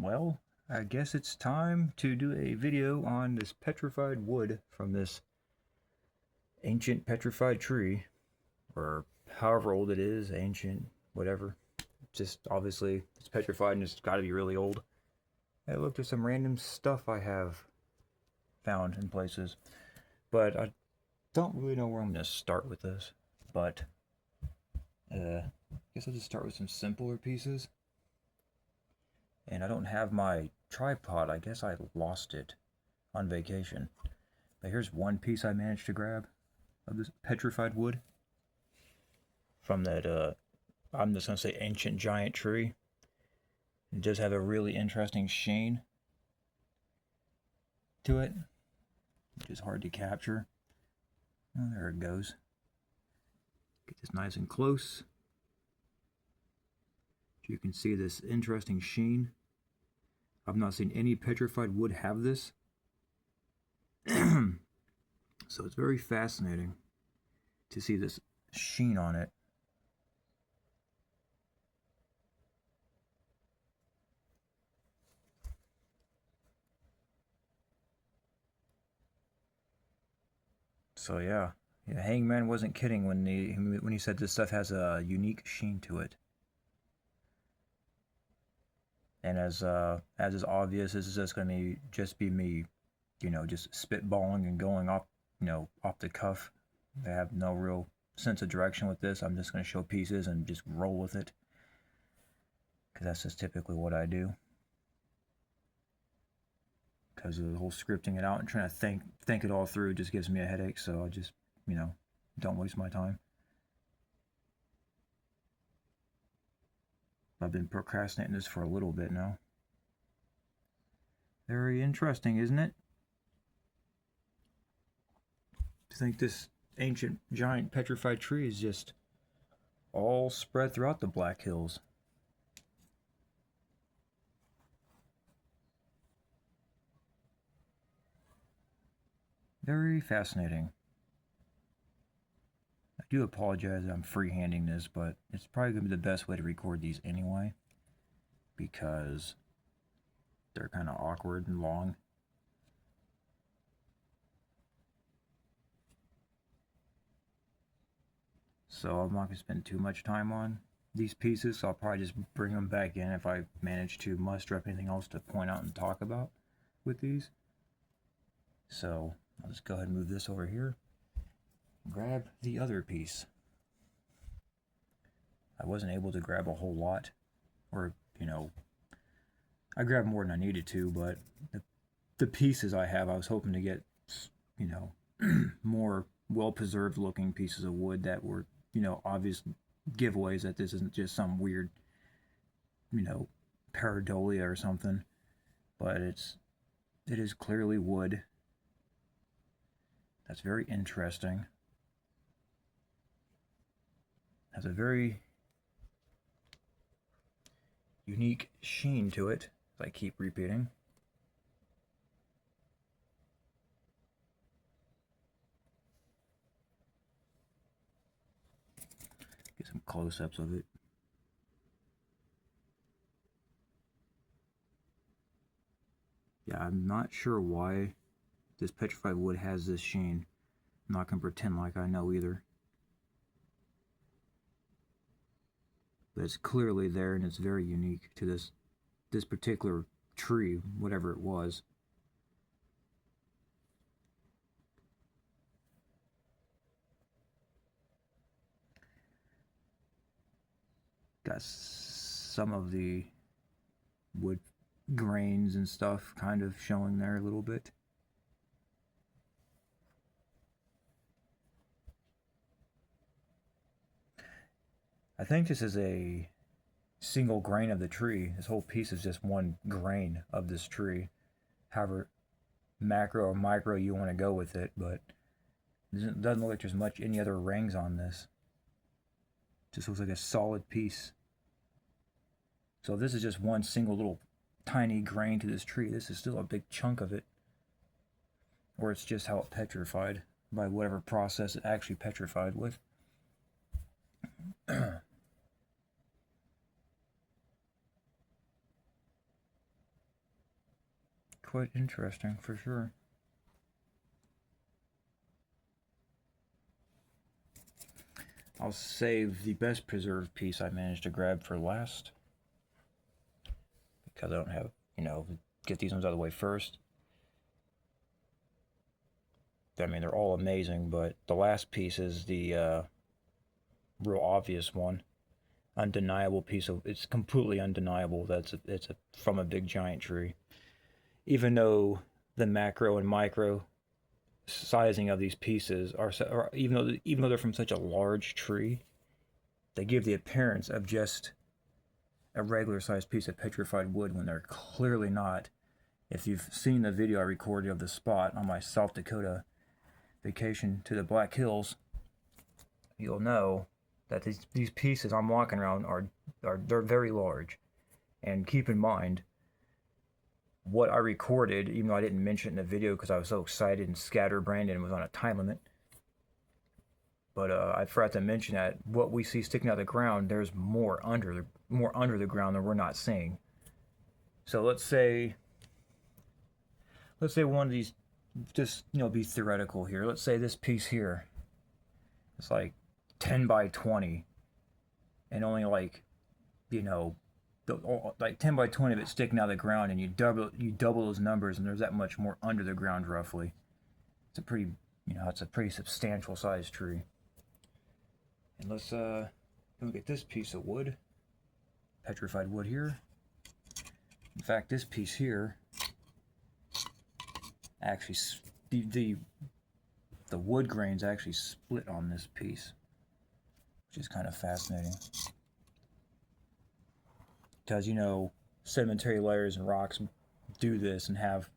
Well, I guess it's time to do a video on this petrified wood from this ancient petrified tree, or however old it is, ancient, whatever. Just obviously it's petrified and it's got to be really old. I looked at some random stuff I have found in places, but I don't really know where I'm going to start with this. But I guess I'll just start with some simpler pieces. And I don't have my tripod. I guess I lost it on vacation. But here's one piece I managed to grab of this petrified wood from that, I'm just going to say ancient giant tree. It does have a really interesting sheen to it, which is hard to capture. Oh, there it goes. Get this nice and close. You can see this interesting sheen. I've not seen any petrified wood have this. So it's very fascinating to see this sheen on it. So yeah, Hangman wasn't kidding when he said this stuff has a unique sheen to it. And as is obvious, this is just going to just be me, just spitballing and going off, off the cuff. I have no real sense of direction with this. I'm just going to show pieces and just roll with it, because that's just typically what I do. Because of the whole scripting it out and trying to think it all through just gives me a headache. So I just, don't waste my time. I've been procrastinating this for a little bit now. Very interesting, isn't it? To think this ancient giant petrified tree is just all spread throughout the Black Hills. Very fascinating. I do apologize that I'm freehanding this, but it's probably going to be the best way to record these anyway, because they're kind of awkward and long. So I'm not going to spend too much time on these pieces, so I'll probably just bring them back in if I manage to muster up anything else to point out and talk about with these. So I'll just go ahead and move this over here. Grab the other piece. I wasn't able to grab a whole lot, or, I grabbed more than I needed to, but the pieces I have, I was hoping to get, more well-preserved looking pieces of wood that were, obvious giveaways that this isn't just some weird, pareidolia or something. But it is clearly wood. That's very interesting. Has a very unique sheen to it, as I keep repeating. Get some close-ups of it. Yeah, I'm not sure why this petrified wood has this sheen. I'm not going to pretend like I know either. But it's clearly there, and it's very unique to this particular tree, whatever it was. Got some of the wood grains and stuff kind of showing there a little bit. I think this is a single grain of the tree. This whole piece is just one grain of this tree. However macro or micro you want to go with it, but it doesn't look like there's much any other rings on this. It just looks like a solid piece. So if this is just one single little tiny grain to this tree, this is still a big chunk of it. Or it's just how it petrified by whatever process it actually petrified with. quite interesting for sure. I'll save the best preserved piece I managed to grab for last, because I don't have, get these ones out of the way first. I mean, they're all amazing, but the last piece is the real obvious one. Undeniable piece of, it's completely undeniable that it's from a big giant tree. Even though the macro and micro sizing of these pieces are even though they're from such a large tree, they give the appearance of just a regular sized piece of petrified wood when they're clearly not. If you've seen the video I recorded of the spot on my South Dakota vacation to the Black Hills, you'll know that these pieces I'm walking around they're very large. And keep in mind, what I recorded, even though I didn't mention it in the video because I was so excited and scatterbrained and was on a time limit, but I forgot to mention that what we see sticking out of the ground, there's more under the ground than we're not seeing. So let's say one of these, just be theoretical here. Let's say this piece here, it's like 10 by 20, and only like 10 by 20 of it sticking out of the ground, and you double those numbers, and there's that much more under the ground roughly. It's a pretty substantial sized tree. And let's look at this piece of wood, petrified wood here. In fact, this piece here actually, the wood grains actually split on this piece, which is kind of fascinating. Because, sedimentary layers and rocks do this and have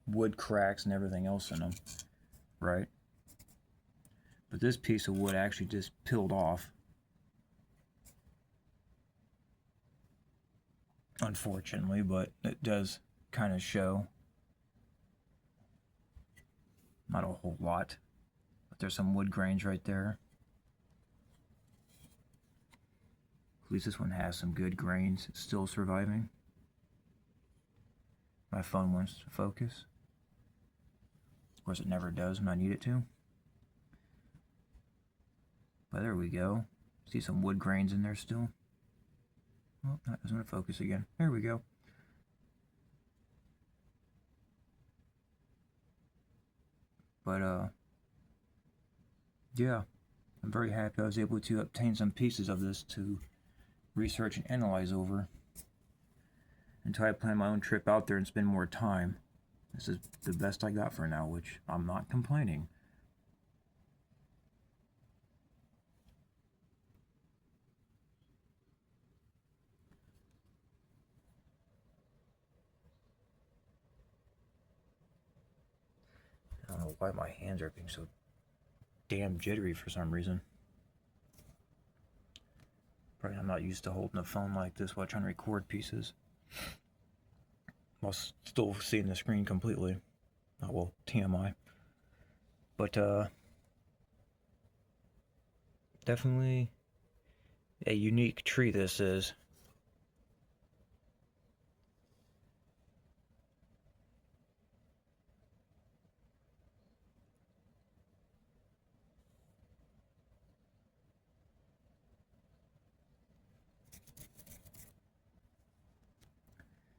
wood cracks and everything else in them, right? But this piece of wood actually just peeled off, unfortunately, but it does kind of show. Not a whole lot, but there's some wood grains right there. At least this one has some good grains. It's still surviving. My phone wants to focus. Of course, it never does when I need it to. But there we go. See some wood grains in there still. Well, that doesn't want to focus again. There we go. But, yeah. I'm very happy I was able to obtain some pieces of this to research and analyze over until I plan my own trip out there and spend more time. This is the best I got for now, which I'm not complaining. I don't know why my hands are being so damn jittery for some reason. Probably I'm not used to holding a phone like this while trying to record pieces, while still seeing the screen completely. Oh, well, TMI. But, definitely a unique tree this is.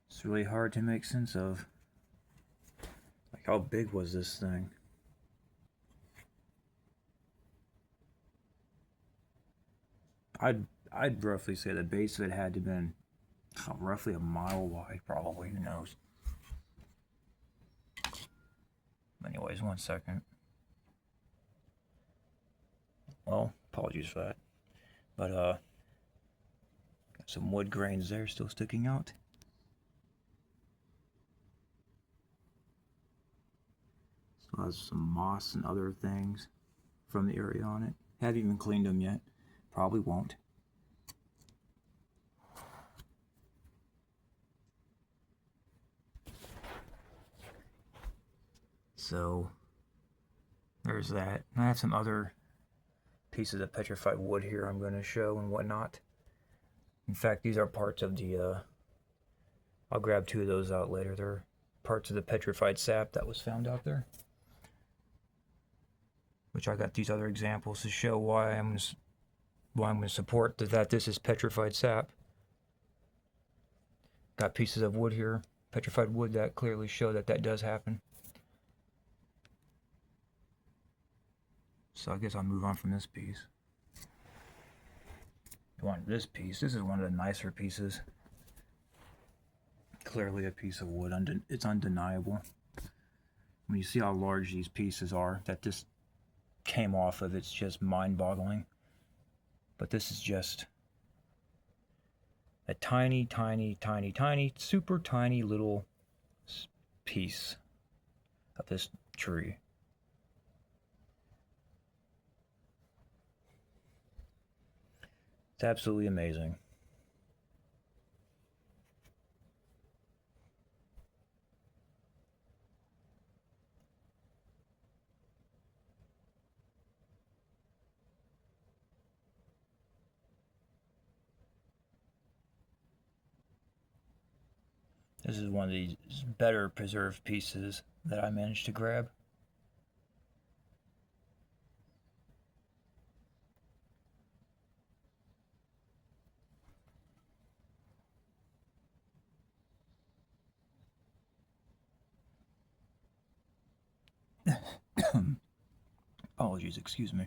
It's really hard to make sense of. Like, how big was this thing? I'd roughly say the base of it had to have been roughly a mile wide, probably. Who knows? Anyways, 1 second. Well, apologies for that. But, got some wood grains there still sticking out. Still has some moss and other things from the area on it. Haven't even cleaned them yet. Probably won't. So, there's that. I have some other pieces of petrified wood here I'm going to show and whatnot. In fact, these are parts of the, I'll grab 2 of those out later. They're parts of the petrified sap that was found out there. Which I got these other examples to show why I'm going to support that this is petrified sap. Got pieces of wood here, petrified wood, that clearly show that that does happen. So I guess I'll move on from this piece. Go on to this piece. This is one of the nicer pieces. Clearly a piece of wood. It's undeniable. When you see how large these pieces are that this came off of, it's just mind-boggling. But this is just a tiny, tiny, tiny, tiny, super tiny little piece of this tree. It's absolutely amazing. This is one of these better preserved pieces that I managed to grab. Apologies, excuse me.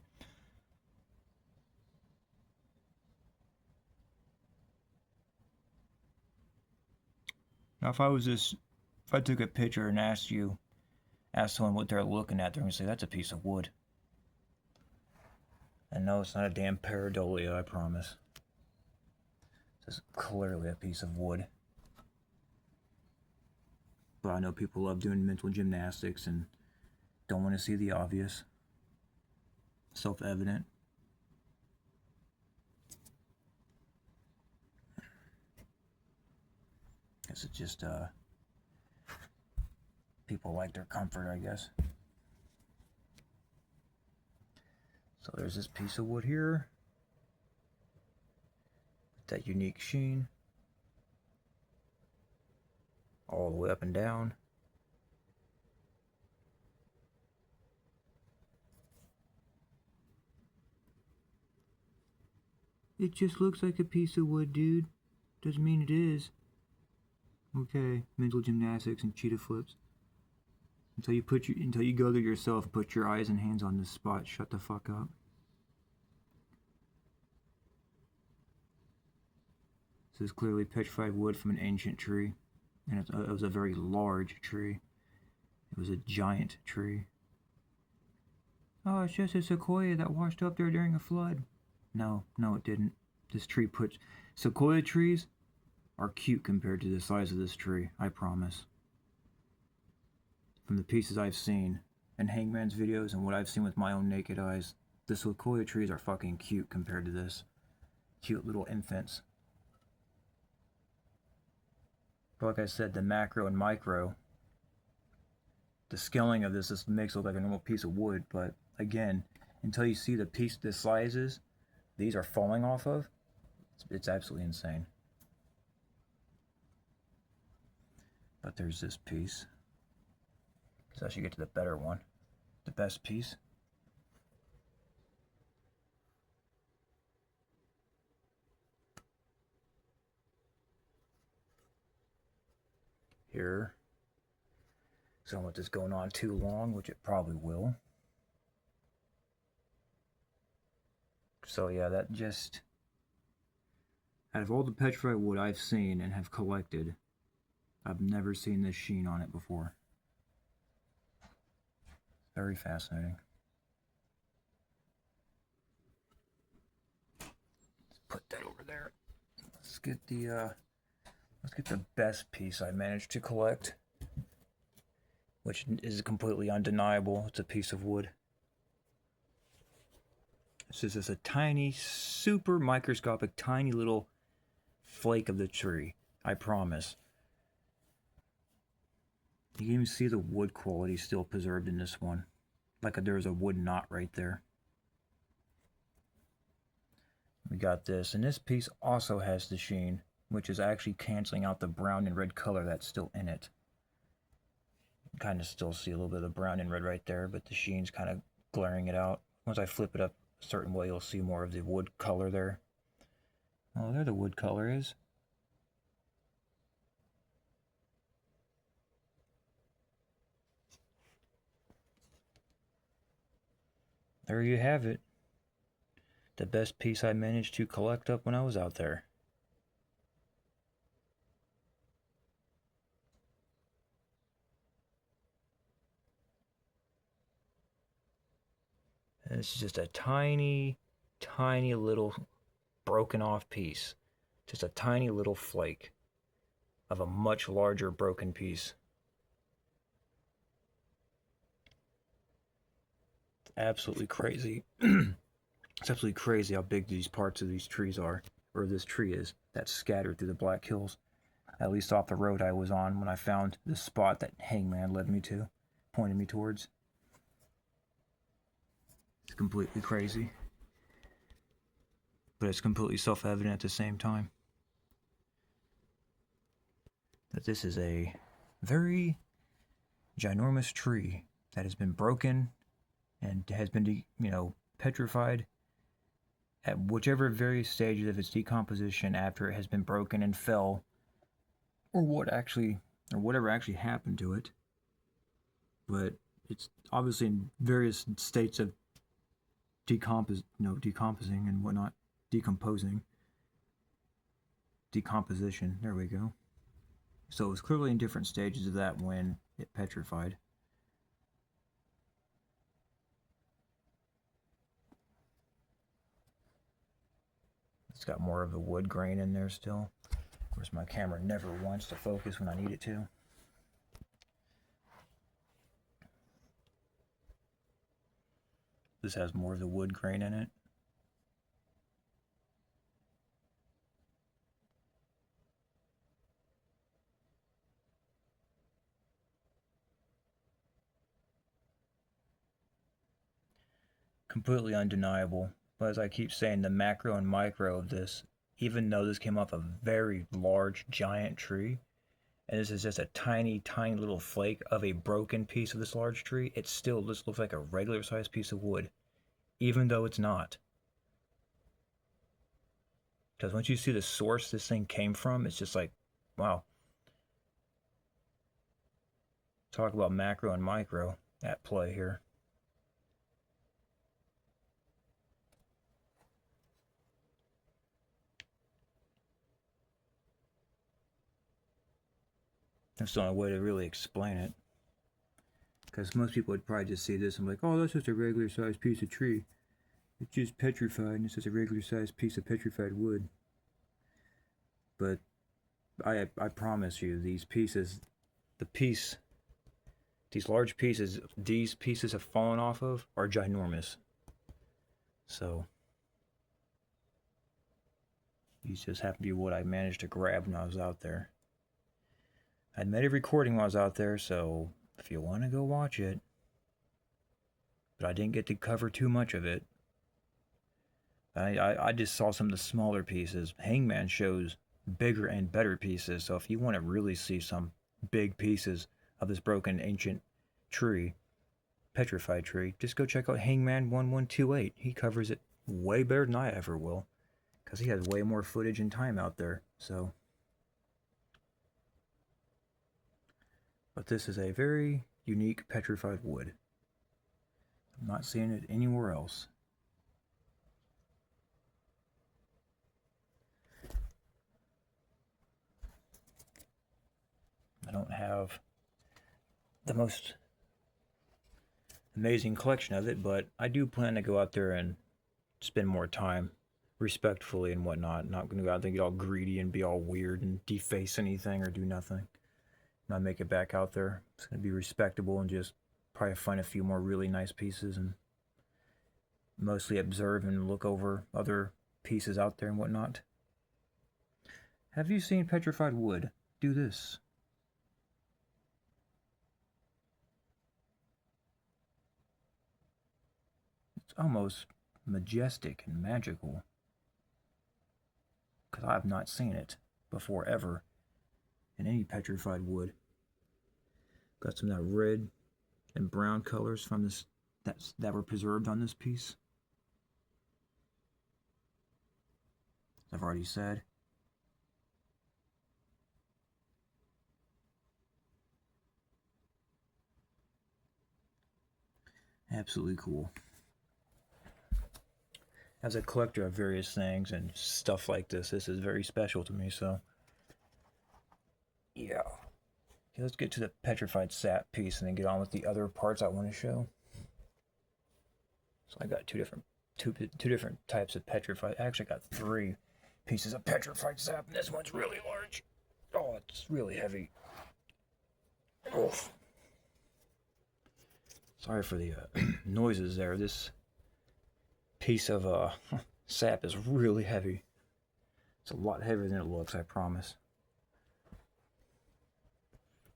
Now, if I took a picture and asked someone what they're looking at, they're going to say, that's a piece of wood. And no, it's not a damn pareidolia, I promise. This is clearly a piece of wood. But I know people love doing mental gymnastics and don't want to see the obvious. Self-evident. Guess it's just, people like their comfort, I guess. So there's this piece of wood here. That unique sheen. All the way up and down. It just looks like a piece of wood, dude. Doesn't mean it is. Okay, mental gymnastics and cheetah flips. Until you go there yourself, put your eyes and hands on this spot. Shut the fuck up. This is clearly petrified wood from an ancient tree, and it was a very large tree. It was a giant tree. Oh, it's just a sequoia that washed up there during a flood. No, it didn't. This tree sequoia trees are cute compared to the size of this tree, I promise. From the pieces I've seen in Hangman's videos and what I've seen with my own naked eyes, the sequoia trees are fucking cute compared to this. Cute little infants. But like I said, the macro and micro, the scaling of this makes it look like a normal piece of wood, but again, until you see the sizes these are falling off of, it's absolutely insane. But there's this piece. So I should get to the better one. The best piece. Here. So I don't want this going on too long, which it probably will. So yeah, that just... out of all the petrified wood I've seen and have collected, I've never seen this sheen on it before. Very fascinating. Let's put that over there. Let's get the best piece I managed to collect, which is completely undeniable. It's a piece of wood. This is just a tiny, super microscopic, tiny little flake of the tree. I promise. You can even see the wood quality still preserved in this one. Like there's a wood knot right there. We got this. And this piece also has the sheen, which is actually canceling out the brown and red color that's still in it. Kind of still see a little bit of the brown and red right there, but the sheen's kind of glaring it out. Once I flip it up a certain way, you'll see more of the wood color there. Oh, there the wood color is. There you have it. The best piece I managed to collect up when I was out there. And this is just a tiny, tiny little broken off piece. Just a tiny little flake of a much larger broken piece. It's absolutely crazy. It's absolutely crazy how big these parts of these trees are, or this tree is, that's scattered through the Black Hills. At least off the road I was on when I found the spot that Hangman led me to, pointed me towards. It's completely crazy. But it's completely self-evident at the same time that this is a very ginormous tree that has been broken and has been, petrified at whichever various stages of its decomposition after it has been broken and fell, or whatever actually happened to it. But it's obviously in various states of decomposing and whatnot, decomposition. There we go. So it was clearly in different stages of that when it petrified. It's got more of the wood grain in there still. Of course, my camera never wants to focus when I need it to. This has more of the wood grain in it. Completely undeniable. But as I keep saying, the macro and micro of this, even though this came off a very large, giant tree, and this is just a tiny, tiny little flake of a broken piece of this large tree, it still just looks like a regular sized piece of wood, even though it's not. Because once you see the source this thing came from, it's just like, wow. Talk about macro and micro at play here. That's the only way to really explain it. Because most people would probably just see this and be like, oh, that's just a regular sized piece of tree. It's just petrified, and it's just a regular sized piece of petrified wood. But I promise you, these pieces, these large pieces, these pieces have fallen off of are ginormous. So these just happen to be what I managed to grab when I was out there. I'd made a recording while I was out there, so if you want to go watch it, but I didn't get to cover too much of it. I just saw some of the smaller pieces. Hangman shows bigger and better pieces, so if you want to really see some big pieces of this broken ancient tree, petrified tree, just go check out Hangman 1128. He covers it way better than I ever will, because he has way more footage and time out there. So, but this is a very unique petrified wood. I'm not seeing it anywhere else. I don't have the most amazing collection of it, but I do plan to go out there and spend more time respectfully and whatnot. Not going to go out there and get all greedy and be all weird and deface anything or do nothing. When I make it back out there, it's going to be respectable and just probably find a few more really nice pieces and mostly observe and look over other pieces out there and whatnot. Have you seen petrified wood do this? It's almost majestic and magical, because I have not seen it before ever in any petrified wood. Got some of that red and brown colors from this that were preserved on this piece. As I've already said. Absolutely cool. As a collector of various things and stuff like this is very special to me, so yeah. Okay, let's get to the petrified sap piece and then get on with the other parts I want to show. So I got two different types of petrified. Actually, I got 3 pieces of petrified sap, and this one's really large. Oh, it's really heavy. Oof. Sorry for the noises there. This piece of sap is really heavy. It's a lot heavier than it looks, I promise.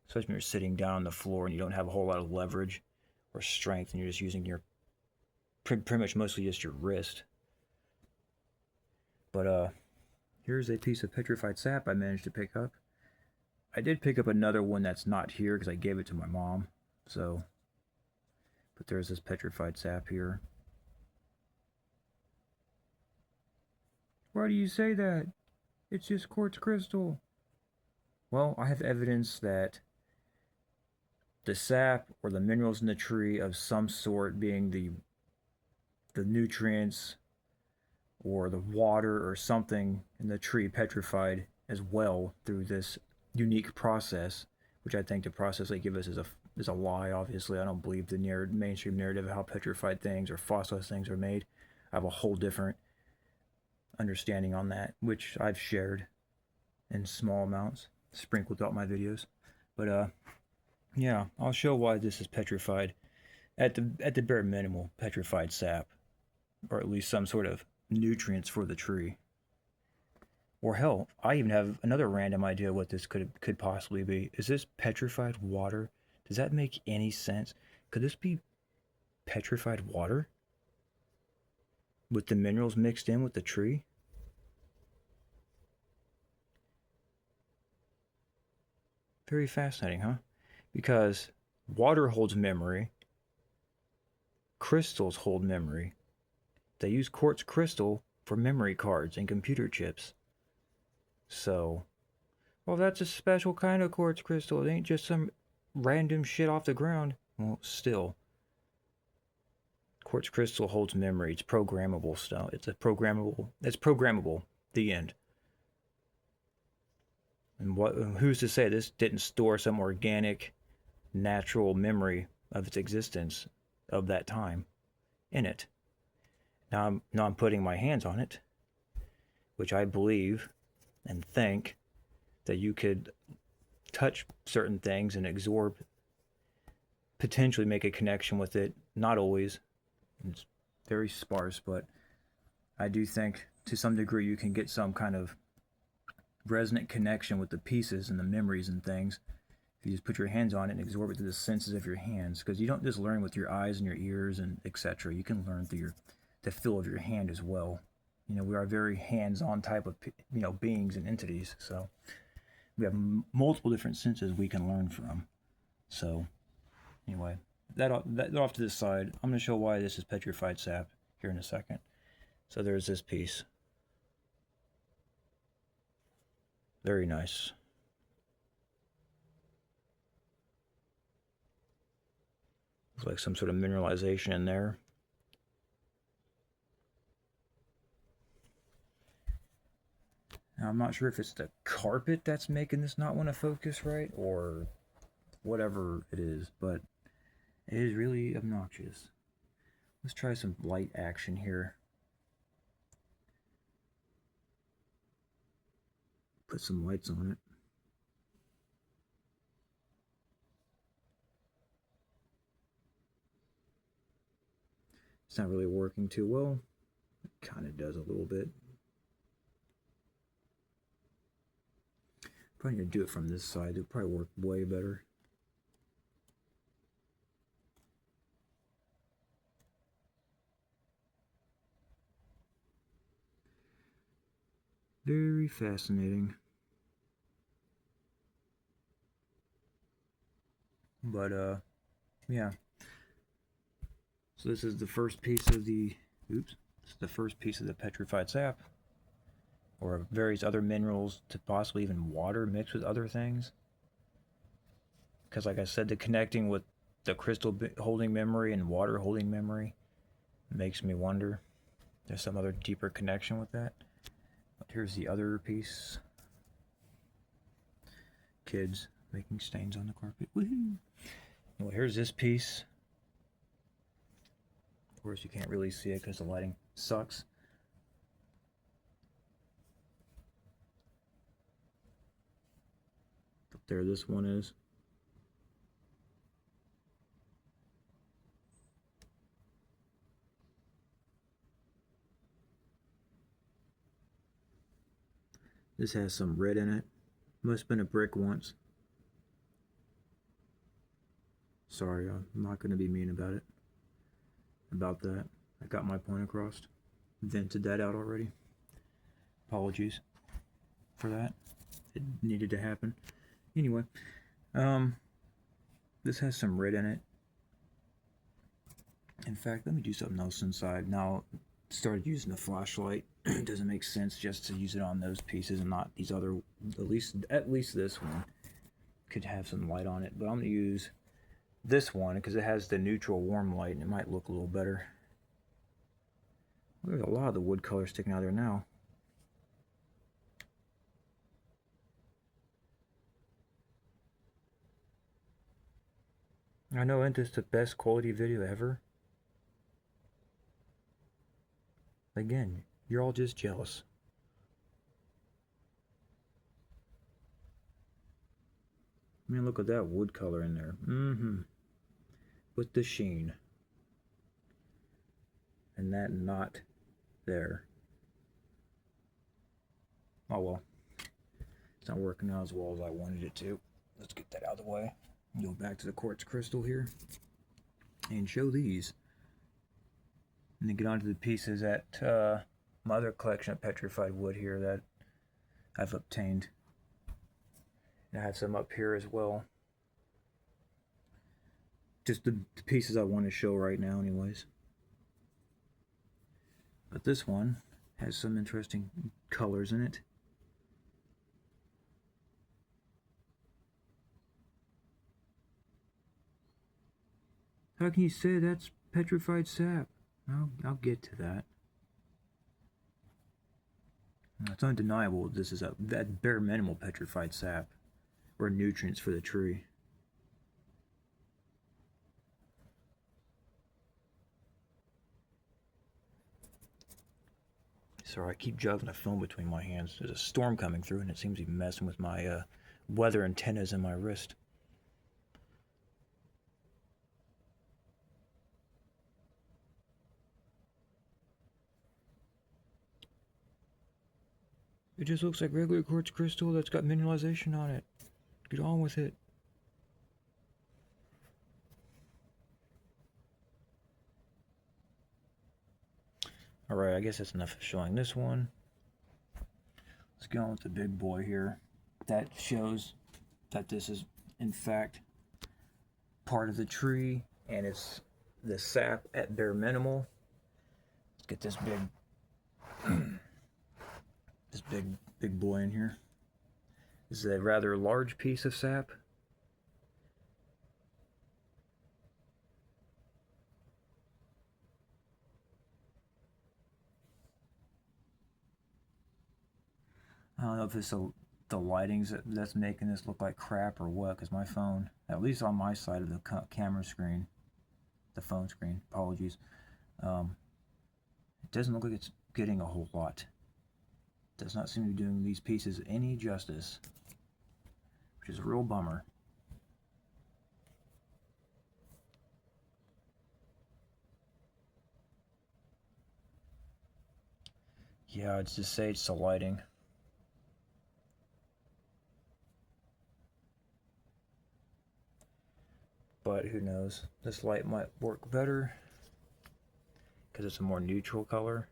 Especially when you're sitting down on the floor and you don't have a whole lot of leverage or strength and you're just using your pretty much mostly just your wrist. But here's a piece of petrified sap I managed to pick up. I did pick up another one that's not here because I gave it to my mom. So, but there's this petrified sap here. Why do you say that? It's just quartz crystal. Well, I have evidence that the sap or the minerals in the tree of some sort, being the nutrients or the water or something in the tree, petrified as well through this unique process, which I think the process they give us is a lie. Obviously, I don't believe the mainstream narrative of how petrified things or fossilized things are made. I have a whole different understanding on that, which I've shared in small amounts, sprinkled throughout my videos. But yeah, I'll show why this is petrified. At the bare minimal, petrified sap, or at least some sort of nutrients for the tree. Or hell, I even have another random idea what this could possibly be. Is this petrified water? Does that make any sense? Could this be petrified water with the minerals mixed in with the tree? Very fascinating, huh? Because water holds memory, crystals hold memory. They use quartz crystal for memory cards and computer chips. So, well, that's a special kind of quartz crystal. It ain't just some random shit off the ground. Well, still, quartz crystal holds memory. It's programmable stuff. It's programmable. The end. And who's to say this didn't store some organic, natural memory of its existence of that time in it? Now I'm putting my hands on it, which I believe and think that you could touch certain things and absorb, potentially make a connection with it. Not always. It's very sparse, but I do think to some degree you can get some kind of resonant connection with the pieces and the memories and things if you just put your hands on it and absorb it through the senses of your hands. Because you don't just learn with your eyes and your ears and etc. You can learn through the feel of your hand as well. You know, we are very hands-on type of beings and entities, so we have multiple different senses we can learn from. So anyway, that off to the side. I'm going to show why this is petrified sap here in a second. So there's this piece. Very nice. Looks like some sort of mineralization in there. Now, I'm not sure if it's the carpet that's making this not want to focus right or whatever it is, but it is really obnoxious. Let's try some light action here. Put some lights on it. It's not really working too well. It kind of does a little bit. Probably need to do it from this side. It'll probably work way better. Very fascinating. But yeah. So this is the first piece of the oops. This is the first piece of the petrified sap, or various other minerals, to possibly even water mixed with other things. Because like I said, the connecting with the crystal holding memory and water holding memory makes me wonder there's some other deeper connection with that. But here's the other piece. Kids making stains on the carpet. Woohoo! Well, here's this piece. Of course, you can't really see it because the lighting sucks. Up there, this one is. This has some red in it. Must have been a brick once. Sorry, I'm not going to be mean about it. About that. I got my point across. Vented that out already. Apologies for that. It needed to happen. Anyway, this has some red in it. In fact, let me do something else inside. Now, started using the flashlight. It doesn't make sense just to use it on those pieces and not these other. At least this one could have some light on it. But I'm gonna use this one because it has the neutral warm light and it might look a little better. There's a lot of the wood color sticking out there now. I know, isn't this the best quality video ever? Again, you're all just jealous. I mean, look at that wood color in there. With the sheen. And that knot there. Oh well. It's not working out as well as I wanted it to. Let's get that out of the way. Go back to the quartz crystal here. And show these. And then get onto the pieces at my other collection of petrified wood here that I've obtained. And I have some up here as well. Just the pieces I want to show right now anyways. But this one has some interesting colors in it. How can you say that's petrified sap? I'll get to that. It's undeniable this is that bare minimal petrified sap, or nutrients for the tree. Sorry, I keep juggling a phone between my hands. There's a storm coming through and it seems to be messing with my weather antennas in my wrist. It just looks like regular quartz crystal that's got mineralization on it. Get on with it. Alright, I guess that's enough of showing this one. Let's go on with the big boy here. That shows that this is, in fact, part of the tree, and it's the sap at bare minimal. Let's get this big boy in here. This is a rather large piece of sap. I don't know if it's the lightings that's making this look like crap or what, because my phone, at least on my side of the camera screen, the phone screen, apologies, it doesn't look like it's getting a whole lot. It does not seem to be doing these pieces any justice, which is a real bummer. Yeah, I'd just say it's the lighting. But who knows? This light might work better because it's a more neutral color.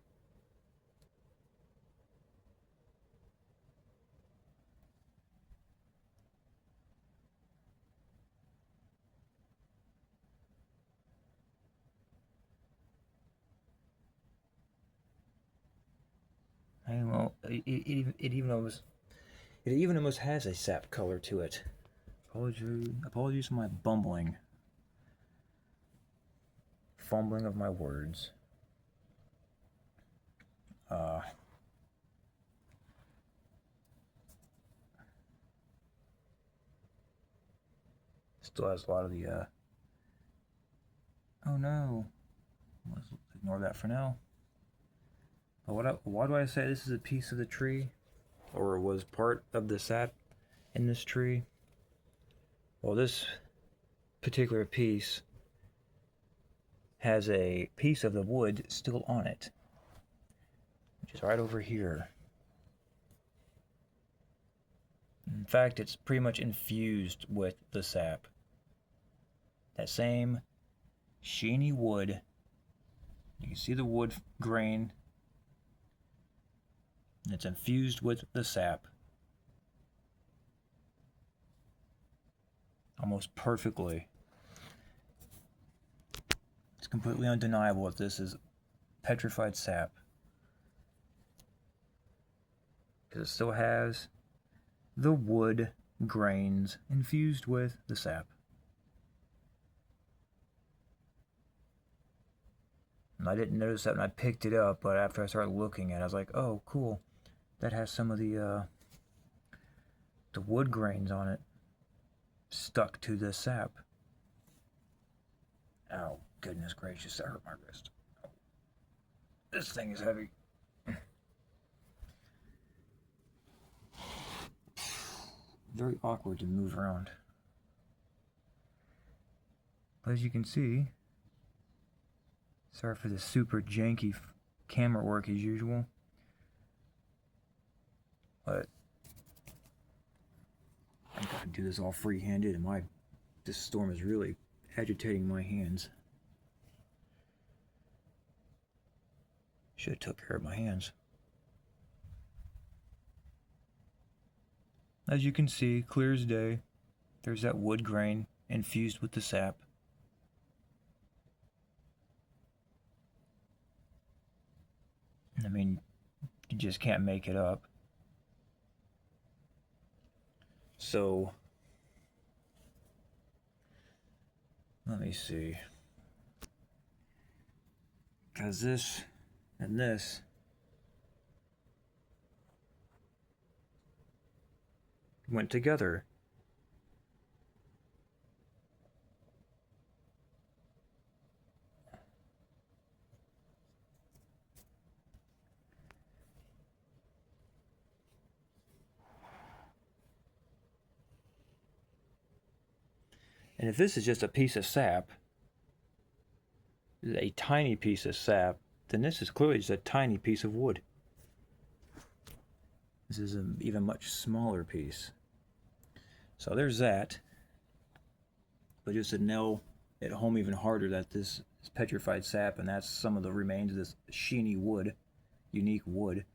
Hey, well, it even almost has a sap color to it. Apologies for my fumbling of my words. Still has a lot of the oh no, let's ignore that for now. But why do I say this is a piece of the tree, or was part of the sap in this tree? Well, this particular piece has a piece of the wood still on it, which is right over here. In fact, it's pretty much infused with the sap. That same sheeny wood. You can see the wood grain. And it's infused with the sap. Almost perfectly. It's completely undeniable that this is petrified sap. Because it still has the wood grains infused with the sap. And I didn't notice that when I picked it up, but after I started looking at it, I was like, oh, cool. That has some of the wood grains on it stuck to the sap. Oh, goodness gracious, that hurt my wrist. Oh. This thing is heavy. Very awkward to move around. But as you can see, sorry for the super janky camera work as usual, but I gotta do this all free-handed, and this storm is really agitating my hands. Should have took care of my hands. As you can see, clear as day, there's that wood grain infused with the sap. I mean, you just can't make it up. So, let me see. Because this and this went together. And if this is just a piece of sap, a tiny piece of sap, then this is clearly just a tiny piece of wood. This is an even much smaller piece. So there's that. But just to nail it home even harder that this is petrified sap, and that's some of the remains of this sheeny wood, unique wood.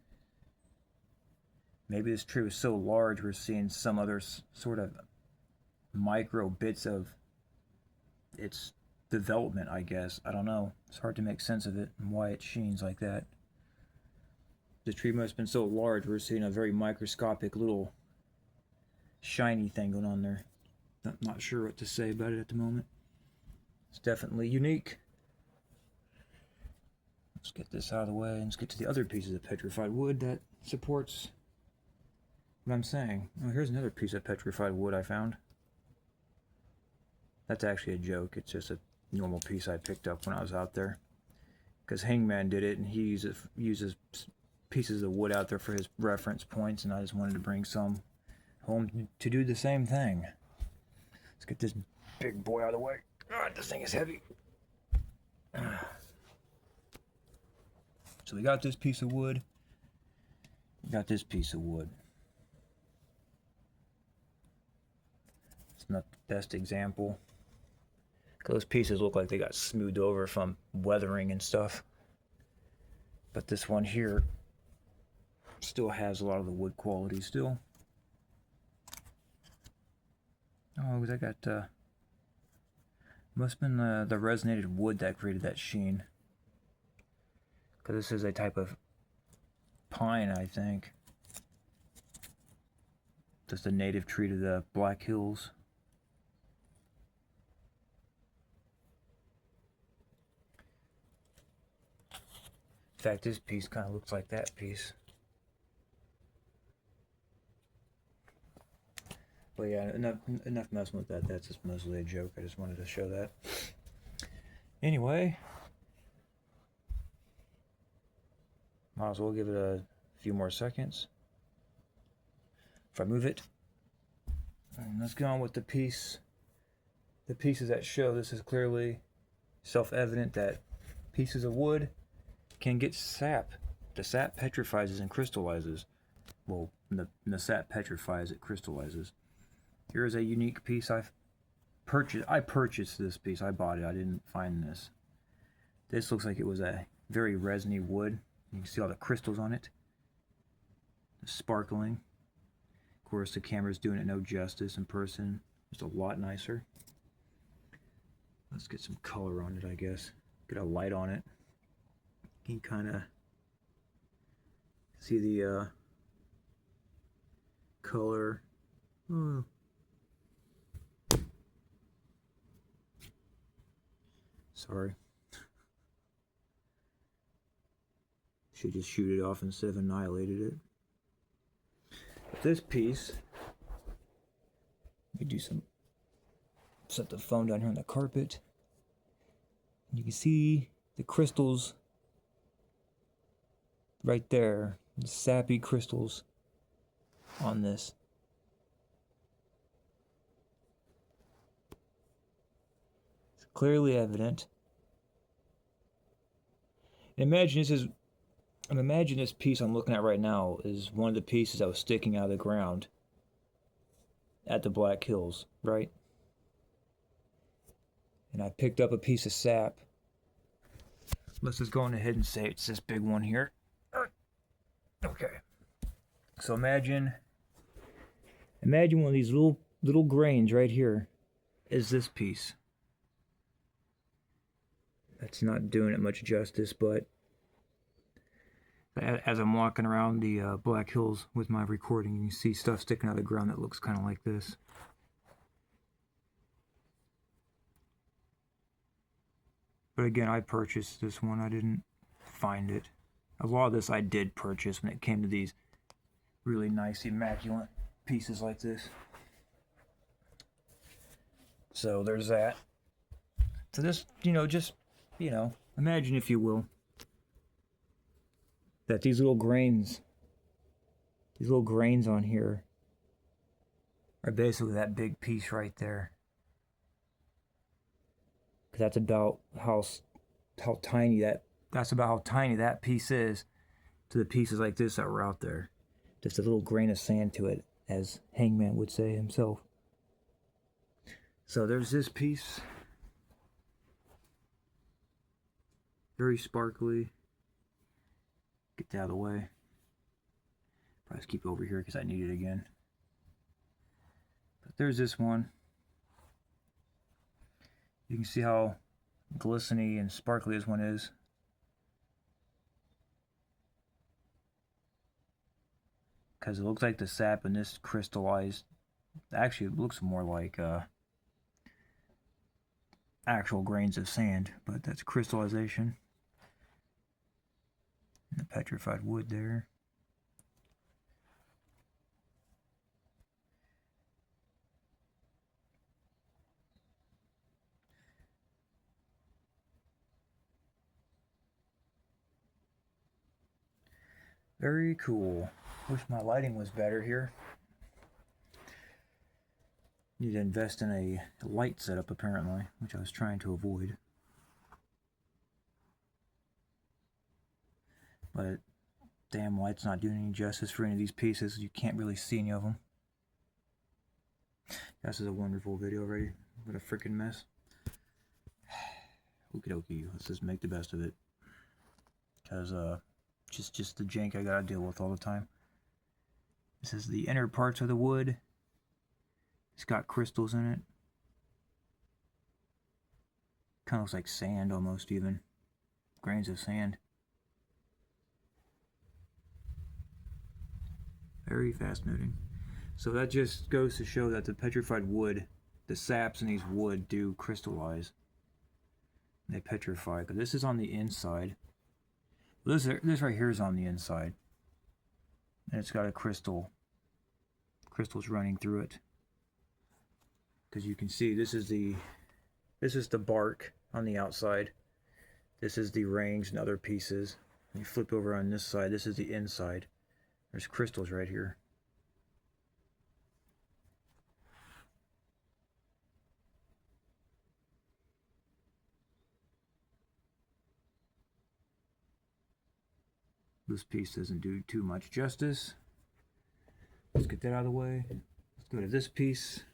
Maybe this tree was so large we're seeing some other sort of micro bits of its development, I guess. I don't know. It's hard to make sense of it and why it sheens like that. The tree must have been so large we're seeing a very microscopic little shiny thing going on there. I'm not sure what to say about it at the moment. It's definitely unique. Let's get this out of the way and let's get to the other pieces of petrified wood that supports what I'm saying. Oh, here's another piece of petrified wood I found. That's actually a joke. It's just a normal piece I picked up when I was out there. Because Hangman did it, and he uses pieces of wood out there for his reference points, and I just wanted to bring some home to do the same thing. Let's get this big boy out of the way. God, this thing is heavy. So we got this piece of wood. We got this piece of wood. It's not the best example. Those pieces look like they got smoothed over from weathering and stuff. But this one here still has a lot of the wood quality still. Oh, I got must have been the resonated wood that created that sheen. Because this is a type of pine, I think. Just a native tree to the Black Hills. In fact, this piece kind of looks like that piece. But yeah, enough messing with that. That's just mostly a joke. I just wanted to show that. Anyway, might as well give it a few more seconds. If I move it, and let's go on with the piece. The pieces that show this is clearly self-evident that pieces of wood can get sap. The sap petrifies and crystallizes. Well, the sap petrifies, it crystallizes. Here is a unique piece I've purchased. I purchased this piece. I bought it. I didn't find this. This looks like it was a very resiny wood. You can see all the crystals on it. The sparkling. Of course, the camera's doing it no justice in person. Just a lot nicer. Let's get some color on it, I guess. Get a light on it. You can kind of see the color. Sorry. Should just shoot it off instead of annihilated it. But this piece, let me do some, set the phone down here on the carpet. You can see the crystals right there, the sappy crystals on this. It's clearly evident. Imagine this piece I'm looking at right now is one of the pieces that was sticking out of the ground at the Black Hills, right? And I picked up a piece of sap. Let's just go on ahead and say it's this big one here. Okay. So imagine one of these little grains right here is this piece. That's not doing it much justice, but as I'm walking around the Black Hills with my recording, you see stuff sticking out of the ground that looks kind of like this. But again, I purchased this one. I didn't find it. A lot of this I did purchase when it came to these really nice, immaculate pieces like this. So there's that. So this, just, imagine, if you will, that these little grains on here are basically that big piece right there. Because that's about how tiny that piece is to the pieces like this that were out there. Just a little grain of sand to it, as Hangman would say himself. So there's this piece. Very sparkly. Get that out of the way. Probably just keep it over here because I need it again. But there's this one. You can see how glistening and sparkly this one is. Because it looks like the sap in this crystallized. Actually, it looks more like actual grains of sand, but that's crystallization. And the petrified wood there. Very cool. Wish my lighting was better here. Need to invest in a light setup apparently, which I was trying to avoid. But damn light's not doing any justice for any of these pieces. You can't really see any of them. This is a wonderful video already. What a freaking mess. Okie dokie, let's just make the best of it. Because just the jank I gotta deal with all the time. This is the inner parts of the wood. It's got crystals in it. Kind of looks like sand almost, even. Grains of sand. Very fascinating. So that just goes to show that the petrified wood, the saps in these wood do crystallize. They petrify. Because this is on the inside. This right here is on the inside. And it's got a crystals running through it. Because you can see this is the bark on the outside. This is the rings and other pieces. When you flip over on this side, this is the inside. There's crystals right here. This piece doesn't do too much justice. Let's get that out of the way. Let's go to this piece.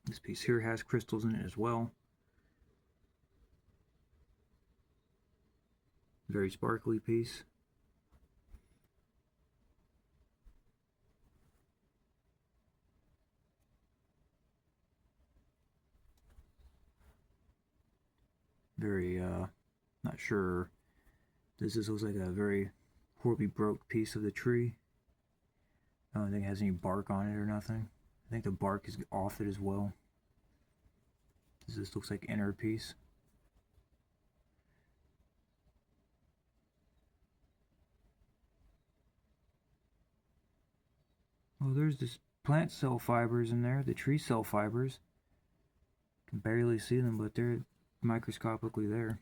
This piece here has crystals in it as well. Very sparkly piece. Very, not sure. This looks like a very horribly broke piece of the tree. I don't think it has any bark on it or nothing. I think the bark is off it as well. This looks like inner piece. Oh, there's this plant cell fibers in there, the tree cell fibers. You can barely see them, but they're microscopically there.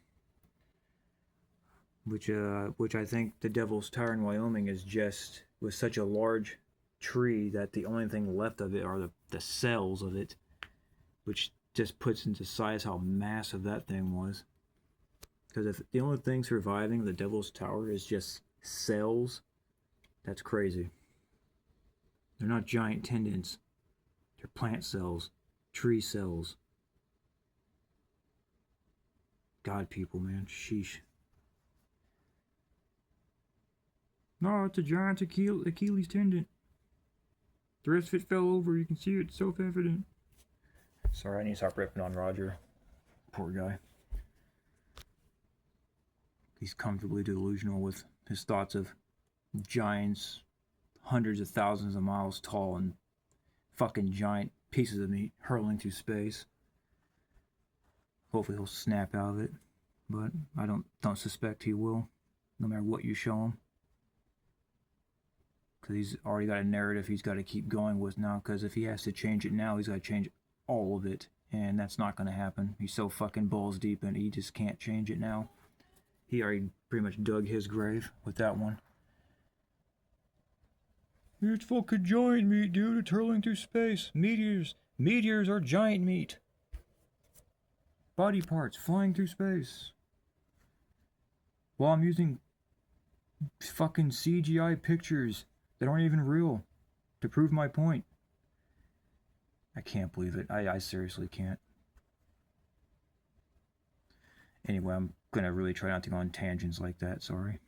Which I think the Devil's Tower in Wyoming is just was such a large tree that the only thing left of it are the cells of it, which just puts into size how massive that thing was. Because if the only thing surviving the Devil's Tower is just cells, that's crazy. They're not giant tendons. They're plant cells, tree cells. God, people, man, sheesh. No, it's a giant Achilles tendon. The rest of it fell over. You can see it. It's self-evident. Sorry, I need to stop ripping on Roger. Poor guy. He's comfortably delusional with his thoughts of giants hundreds of thousands of miles tall and fucking giant pieces of meat hurtling through space. Hopefully he'll snap out of it, but I don't suspect he will, no matter what you show him. Because he's already got a narrative he's got to keep going with now, because if he has to change it now, he's got to change all of it, and that's not going to happen. He's so fucking balls deep and he just can't change it now. He already pretty much dug his grave with that one. It's fucking giant meat, dude. It's hurling through space. Meteors are giant meat. Body parts flying through space. While I'm using fucking CGI pictures that aren't even real to prove my point. I can't believe it. I seriously can't. Anyway, I'm gonna really try not to go on tangents like that, sorry.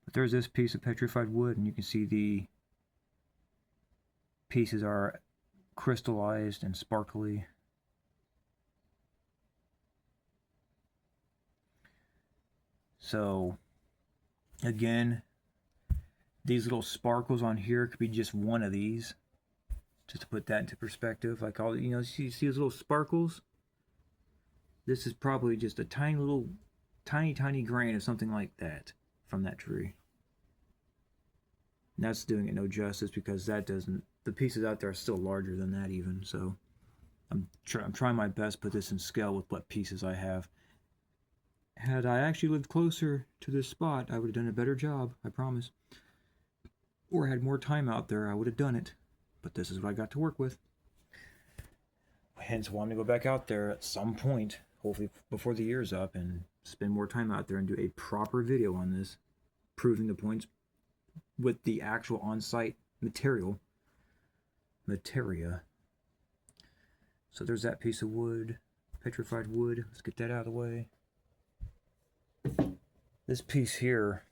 But there's this piece of petrified wood, and you can see the pieces are crystallized and sparkly. So, again, these little sparkles on here could be just one of these. Just to put that into perspective, like all, you know, see those little sparkles? This is probably just a tiny grain of something like that from that tree. And that's doing it no justice, because that doesn't, the pieces out there are still larger than that even. So I'm trying my best to put this in scale with what pieces I have. Had I actually lived closer to this spot, I would have done a better job, I promise. Or had more time out there, I would have done it. But this is what I got to work with. Hence why I'm going to go back out there at some point, hopefully before the year's up, and spend more time out there and do a proper video on this, proving the points with the actual on-site materia. So there's that piece of wood, petrified wood. Let's get that out of the way. This piece here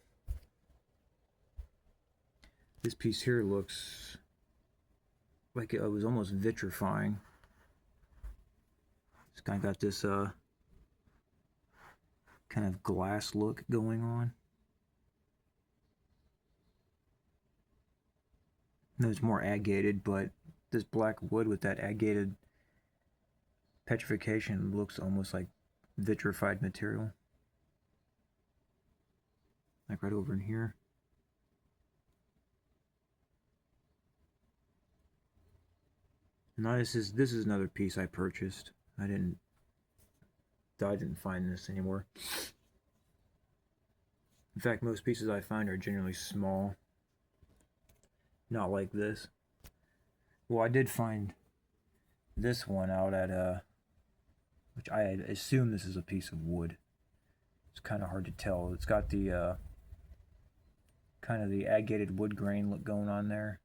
looks like it was almost vitrifying. It's kind of got this kind of glass look going on. It's more agated, but this black wood with that agated petrification looks almost like vitrified material. Like right over in here. Now this is another piece I purchased. I didn't find this anymore. In fact, most pieces I find are generally small. Not like this. Well, I did find this one out at which I assume this is a piece of wood. It's kind of hard to tell. It's got the kind of the agated wood grain look going on there.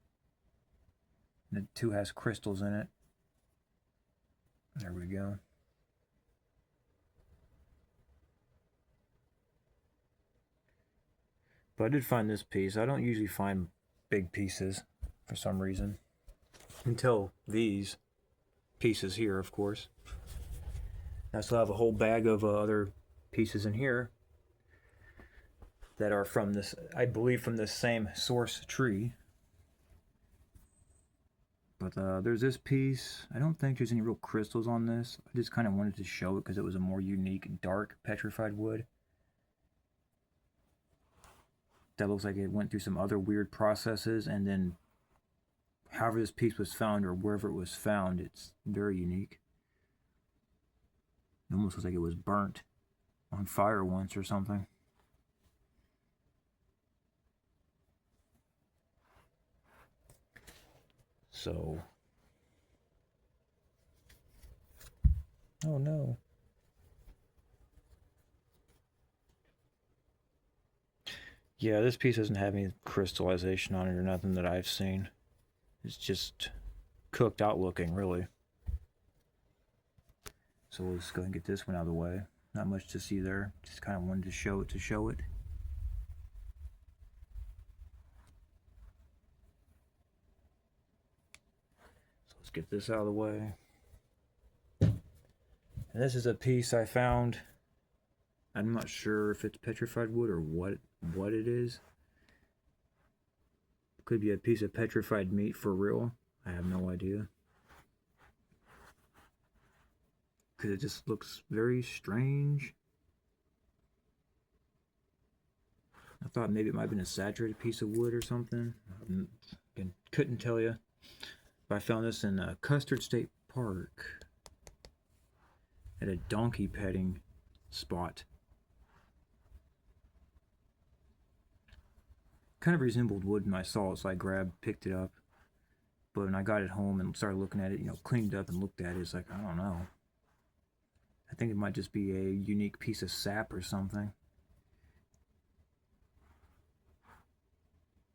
And the two has crystals in it. There we go. But I did find this piece. I don't usually find big pieces for some reason. Until these pieces here, of course. I still have a whole bag of other pieces in here that are from this, I believe, from this same source tree. But there's this piece. I don't think there's any real crystals on this. I just kind of wanted to show it because it was a more unique, dark petrified wood. That looks like it went through some other weird processes, and then however this piece was found or wherever it was found, it's very unique. It almost looks like it was burnt on fire once or something. So, oh no. Yeah, this piece doesn't have any crystallization on it or nothing that I've seen. It's just cooked out looking, really. So we'll just go ahead and get this one out of the way. Not much to see there. Just kind of wanted to show it to show it. So let's get this out of the way. And this is a piece I found. I'm not sure if it's petrified wood or what it is. Could be a piece of petrified meat for real. I have no idea. Because it just looks very strange. I thought maybe it might have been a saturated piece of wood or something. Couldn't tell you. But I found this in Custard State Park at a donkey petting spot. Kind of resembled wood when I saw it, so I picked it up. But when I got it home and started looking at it, cleaned it up and looked at it, it's like, I don't know. I think it might just be a unique piece of sap or something.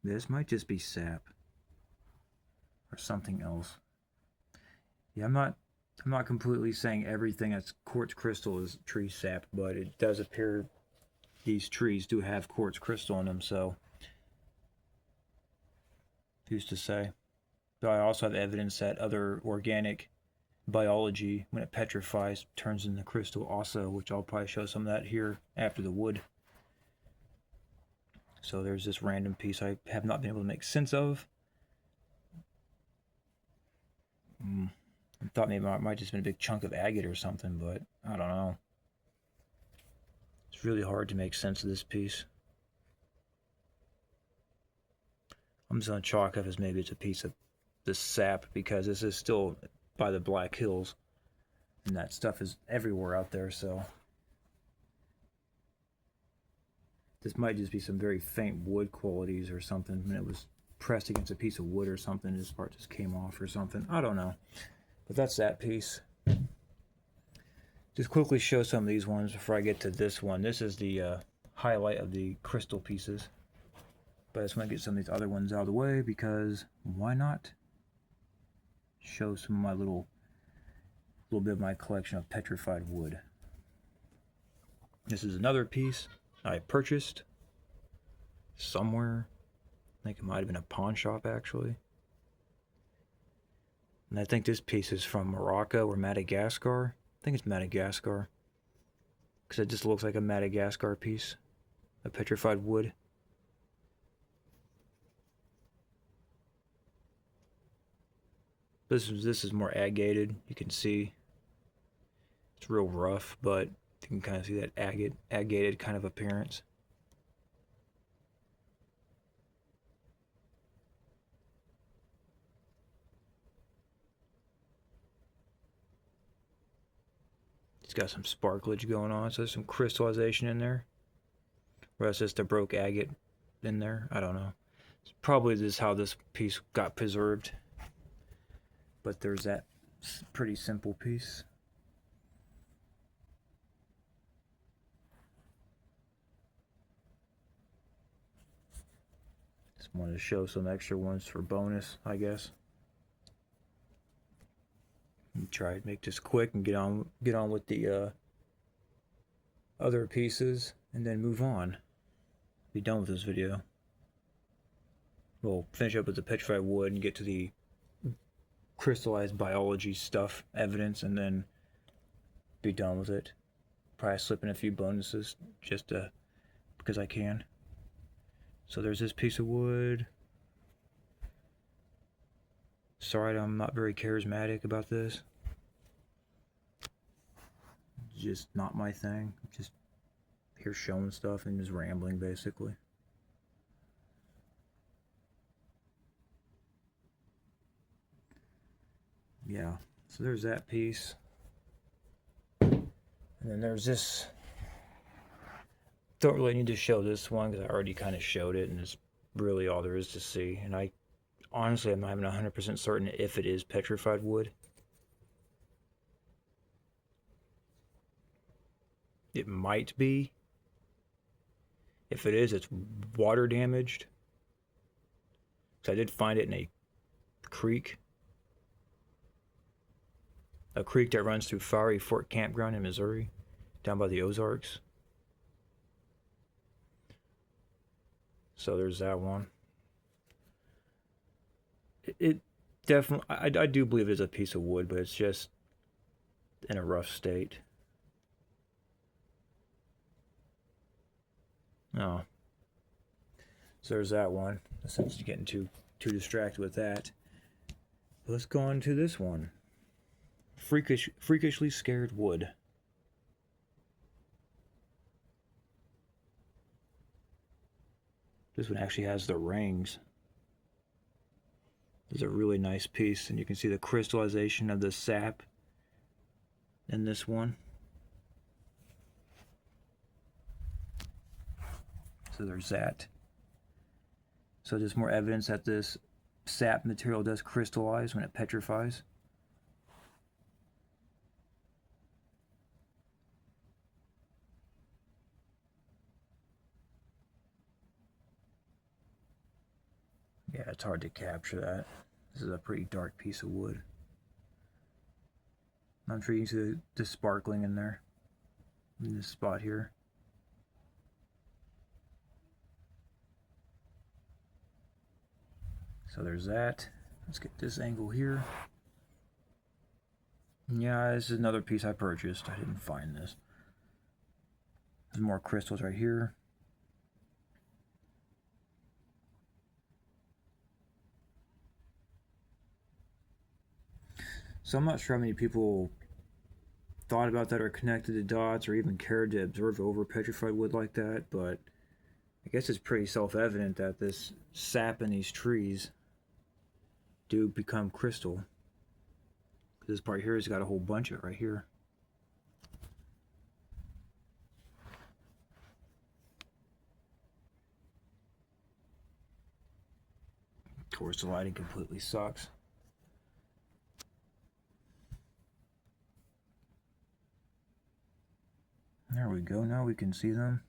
This might just be sap or something else. Yeah, I'm not completely saying everything that's quartz crystal is tree sap, but it does appear these trees do have quartz crystal in them, so who's to say? But I also have evidence that other organic biology, when it petrifies, turns into crystal also, which I'll probably show some of that here after the wood. So there's this random piece I have not been able to make sense of. I thought maybe it might just been a big chunk of agate or something, but I don't know. It's really hard to make sense of this piece. I'm just going to chalk up as maybe it's a piece of the sap, because this is still by the Black Hills, and that stuff is everywhere out there, so this might just be some very faint wood qualities or something. When it was pressed against a piece of wood or something, this part just came off or something. I don't know. But that's that piece. Just quickly show some of these ones before I get to this one. This is the highlight of the crystal pieces. But I just want to get some of these other ones out of the way, because why not? Show some of my little bit of my collection of petrified wood. This is another piece I purchased somewhere. I think it might have been a pawn shop, actually. And I think this piece is from Morocco or Madagascar. I think it's Madagascar, because it just looks like a Madagascar piece of petrified wood. This is more agated. You can see it's real rough, but you can kind of see that agated kind of appearance. It's got some sparklage going on, so there's some crystallization in there. Or that's just a broke agate in there. I don't know. It's probably just how this piece got preserved. But there's that pretty simple piece. Just wanted to show some extra ones for bonus, I guess. Try to make this quick and get on with the other pieces, and then move on. Be done with this video. We'll finish up with the petrified wood and get to the crystallized biology stuff, evidence, and then be done with it. Probably slip in a few bonuses just because I can. So there's this piece of wood. Sorry, I'm not very charismatic about this. Just not my thing. Just here showing stuff and just rambling, basically. Yeah, so there's that piece. And then there's this. Don't really need to show this one because I already kind of showed it, and it's really all there is to see. And I honestly, I'm not even 100% certain if it is petrified wood. It might be. If it is, it's water damaged. So I did find it in a creek. A creek that runs through Fiery Fort Campground in Missouri, down by the Ozarks. So there's that one. It definitely, I do believe it is a piece of wood, but it's just in a rough state. Oh. So there's that one. Since you're getting too distracted with that, let's go on to this one. Freakishly scared wood. This one actually has the rings. This is a really nice piece, and you can see the crystallization of the sap in this one. So there's that. So there's more evidence that this sap material does crystallize when it petrifies. Yeah, it's hard to capture that. This is a pretty dark piece of wood. I'm sure you can see the sparkling in there, in this spot here. So there's that. Let's get this angle here. Yeah, this is another piece I purchased. I didn't find this. There's more crystals right here. So I'm not sure how many people thought about that or connected the dots or even cared to observe over petrified wood like that, but I guess it's pretty self-evident that this sap in these trees do become crystal. This part here has got a whole bunch of it right here. Of course, the lighting completely sucks. There we go, now we can see them.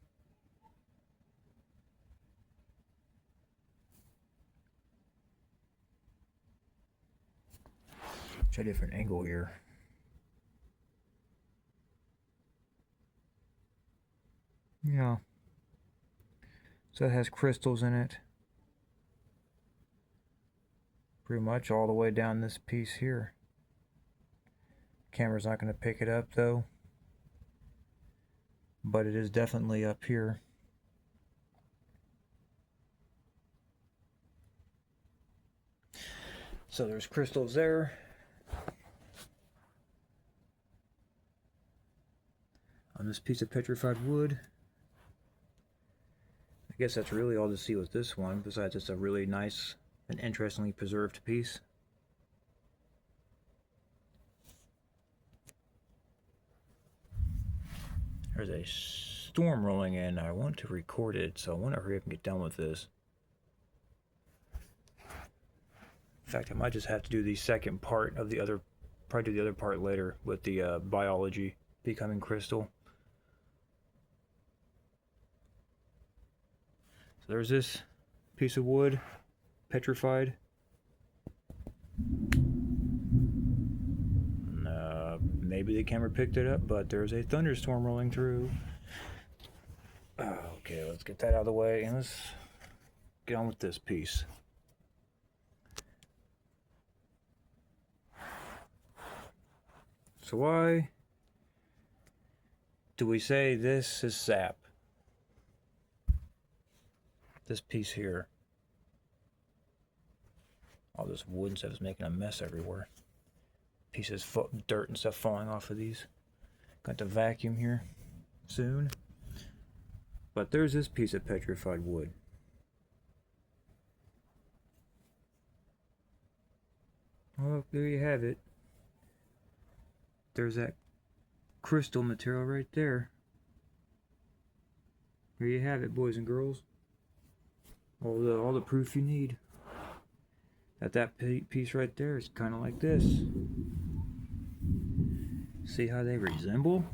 Try a different angle here. Yeah. So it has crystals in it. Pretty much all the way down this piece here. Camera's not going to pick it up though. But it is definitely up here. So there's crystals there. on this piece of petrified wood. I guess that's really all to see with this one, besides it's a really nice and interestingly preserved piece. There's a storm rolling in. I want to record it, so I want to hurry up and get done with this. In fact, I might just have to do the second part of the other, probably do the other part later with the biology becoming crystal. So there's this piece of wood, petrified. Maybe the camera picked it up, but there's a thunderstorm rolling through. Okay, let's get that out of the way and let's get on with this piece. So why do we say this is sap? This piece here. All this wood and stuff is making a mess everywhere. Pieces, dirt and stuff falling off of these. Got to vacuum here soon. But there's this piece of petrified wood. Oh, there you have it. There's that crystal material right there. There you have it, boys and girls. All the proof you need. That piece right there is kind of like this. See how they resemble?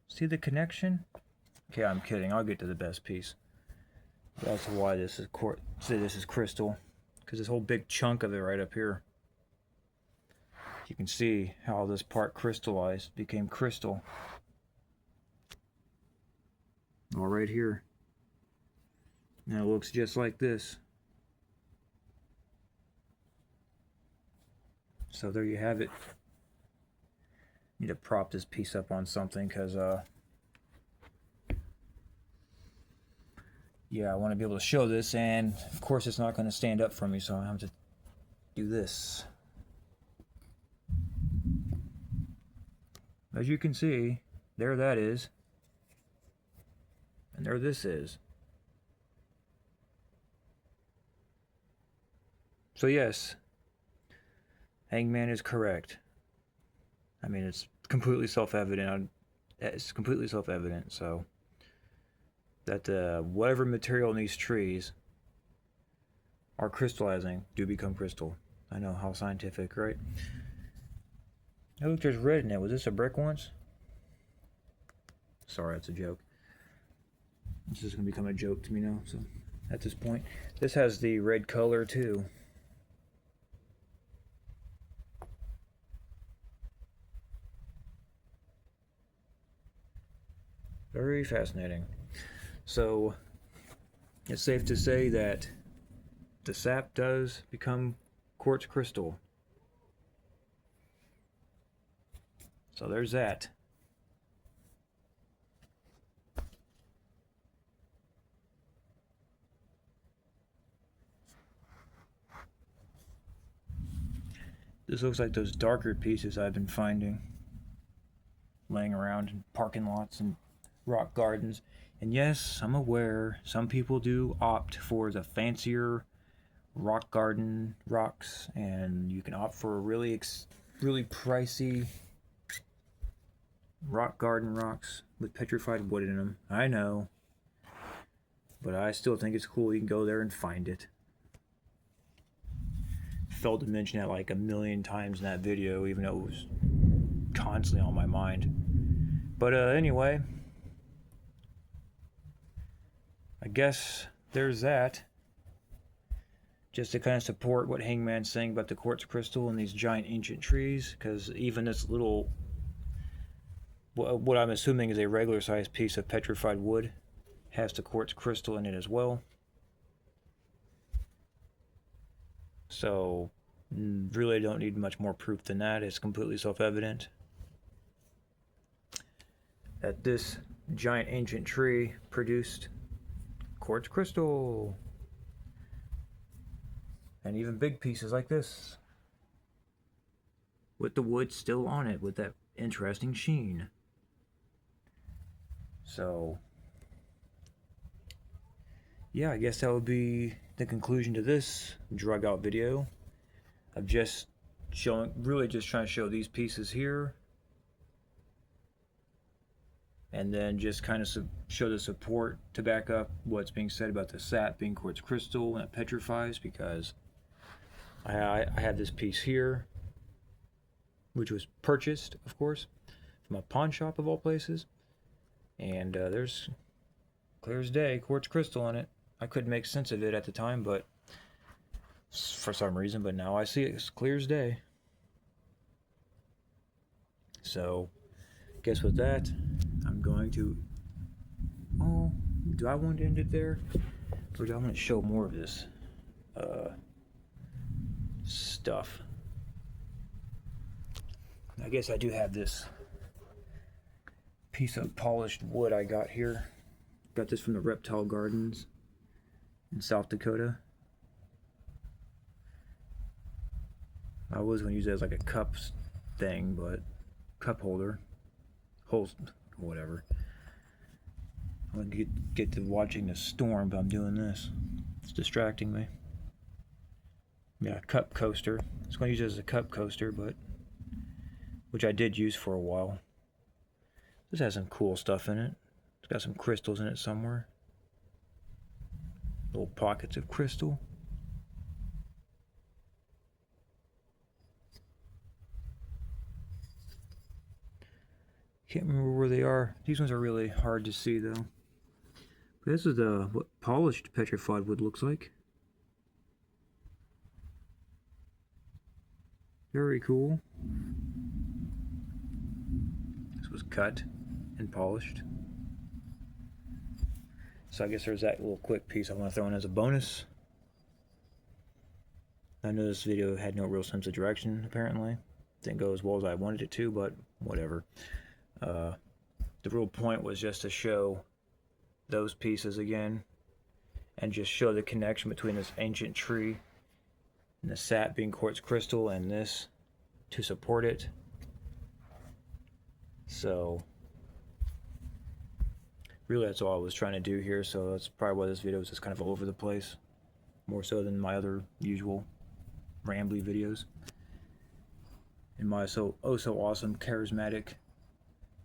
See the connection? Okay, I'm kidding. I'll get to the best piece. That's why this is this is crystal, because this whole big chunk of it right up here. You can see how this part crystallized, became crystal. All right here. Now it looks just like this. So there you have it. Need to prop this piece up on something because yeah, I want to be able to show this, and of course it's not going to stand up for me, so I have to do this. As you can see, there that is. And there this is. So yes, Hangman is correct. I mean, it's completely self-evident. It's completely self-evident. So that whatever material in these trees are crystallizing do become crystal. I know, how scientific, right? Oh, look, there's red in it. Was this a brick once? Sorry, that's a joke. This is going to become a joke to me now, so at this point. This has the red color too. Very fascinating. So it's safe to say that the sap does become quartz crystal. So there's that. This looks like those darker pieces I've been finding laying around in parking lots and rock gardens. And yes, I'm aware some people do opt for the fancier rock garden rocks, and you can opt for really pricey rock garden rocks with petrified wood in them. I know, but I still think it's cool. You can go there and find it. Failed to mention that like a million times in that video, even though it was constantly on my mind. But anyway, I guess there's that. Just to kind of support what Hangman's saying about the quartz crystal and these giant ancient trees, because even this little, what I'm assuming is a regular sized piece of petrified wood, has the quartz crystal in it as well. So really don't need much more proof than that. It's completely self-evident that this giant ancient tree produced quartz crystal. And even big pieces like this, with the wood still on it, with that interesting sheen. So, yeah, I guess that would be the conclusion to this drug out video. I'm just showing, really just trying to show these pieces here, and then just kind of show the support to back up what's being said about the sap being quartz crystal and it petrifies, because I have this piece here, which was purchased, of course, from a pawn shop of all places, and there's clear as day quartz crystal in it. I couldn't make sense of it at the time, but for some reason, but now I see it as clear as day. So, guess with that, I'm going to, oh, do I want to end it there? Or do I want to show more of this stuff? I guess I do have this piece of polished wood I got here. Got this from the Reptile Gardens in South Dakota. I was going to use it as like a cup thing, but cup holder, whatever. I'm going to get to watching the storm, but I'm doing this. It's distracting me. Yeah, cup coaster. I was going to use it as a cup coaster, but which I did use for a while. This has some cool stuff in it. It's got some crystals in it somewhere. Little pockets of crystal. Can't remember where they are. These ones are really hard to see though. But this is what polished petrified wood looks like. Very cool. This was cut and polished. So I guess there's that little quick piece I want to throw in as a bonus. I know this video had no real sense of direction, apparently. Didn't go as well as I wanted it to, but whatever. The real point was just to show those pieces again, and just show the connection between this ancient tree and the sap being quartz crystal and this to support it. So really that's all I was trying to do here, so that's probably why this video is just kind of all over the place, more so than my other usual rambly videos in my so awesome charismatic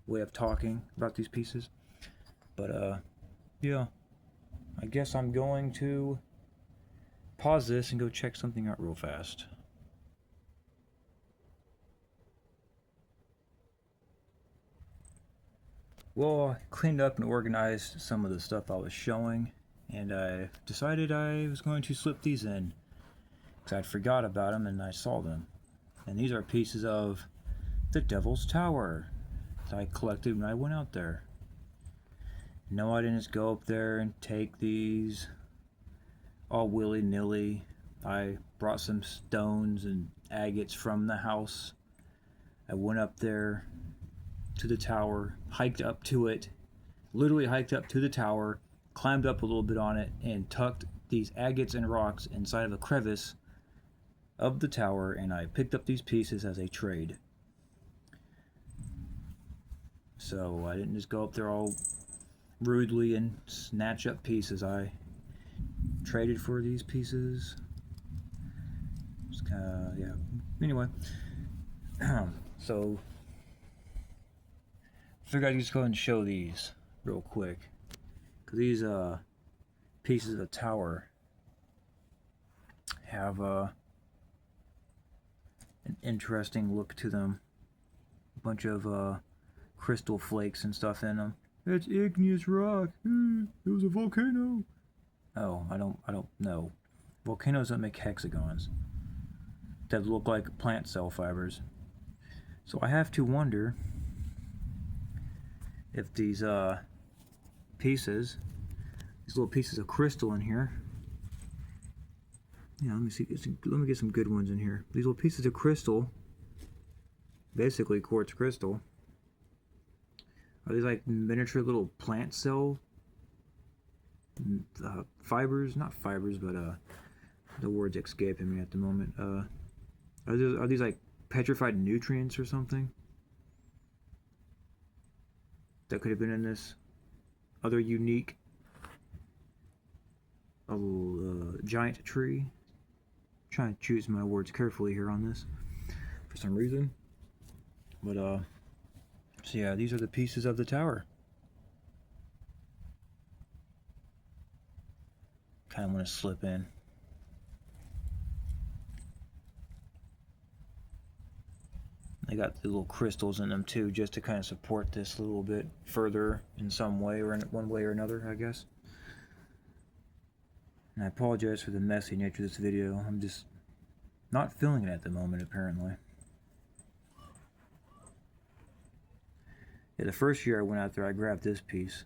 way of talking about these pieces. But yeah, I guess I'm going to pause this and go check something out real fast. Well, I cleaned up and organized some of the stuff I was showing, and I decided I was going to slip these in because I'd forgot about them and I saw them. And these are pieces of the Devil's Tower that I collected when I went out there. No, I didn't just go up there and take these all willy-nilly. I brought some stones and agates from the house. I went up there to the tower, hiked up to it, literally hiked up to the tower, climbed up a little bit on it, and tucked these agates and rocks inside of a crevice of the tower, and I picked up these pieces as a trade. So I didn't just go up there all rudely and snatch up pieces. I traded for these pieces. Just kinda, yeah. Anyway, so I figured I'd just go ahead and show these real quick, because these pieces of the tower have an interesting look to them. A bunch of crystal flakes and stuff in them. It's igneous rock. It was a volcano. Oh, I don't know. Volcanoes don't make hexagons that look like plant cell fibers. So I have to wonder if these pieces, these little pieces of crystal in here. Yeah, let me see. Let me get some good ones in here. These little pieces of crystal, basically quartz crystal. Are these like miniature little plant cell fibers? Not fibers, but The word's escaping me at the moment. Are these like petrified nutrients or something that could have been in this other unique giant tree? I'm trying to choose my words carefully here on this for some reason. But so yeah, these are the pieces of the tower. Kind of want to slip in. They got the little crystals in them too, just to kind of support this a little bit further in some way, or in one way or another, I guess. And I apologize for the messy nature of this video. I'm just not feeling it at the moment, apparently. Yeah, the first year I went out there, I grabbed this piece,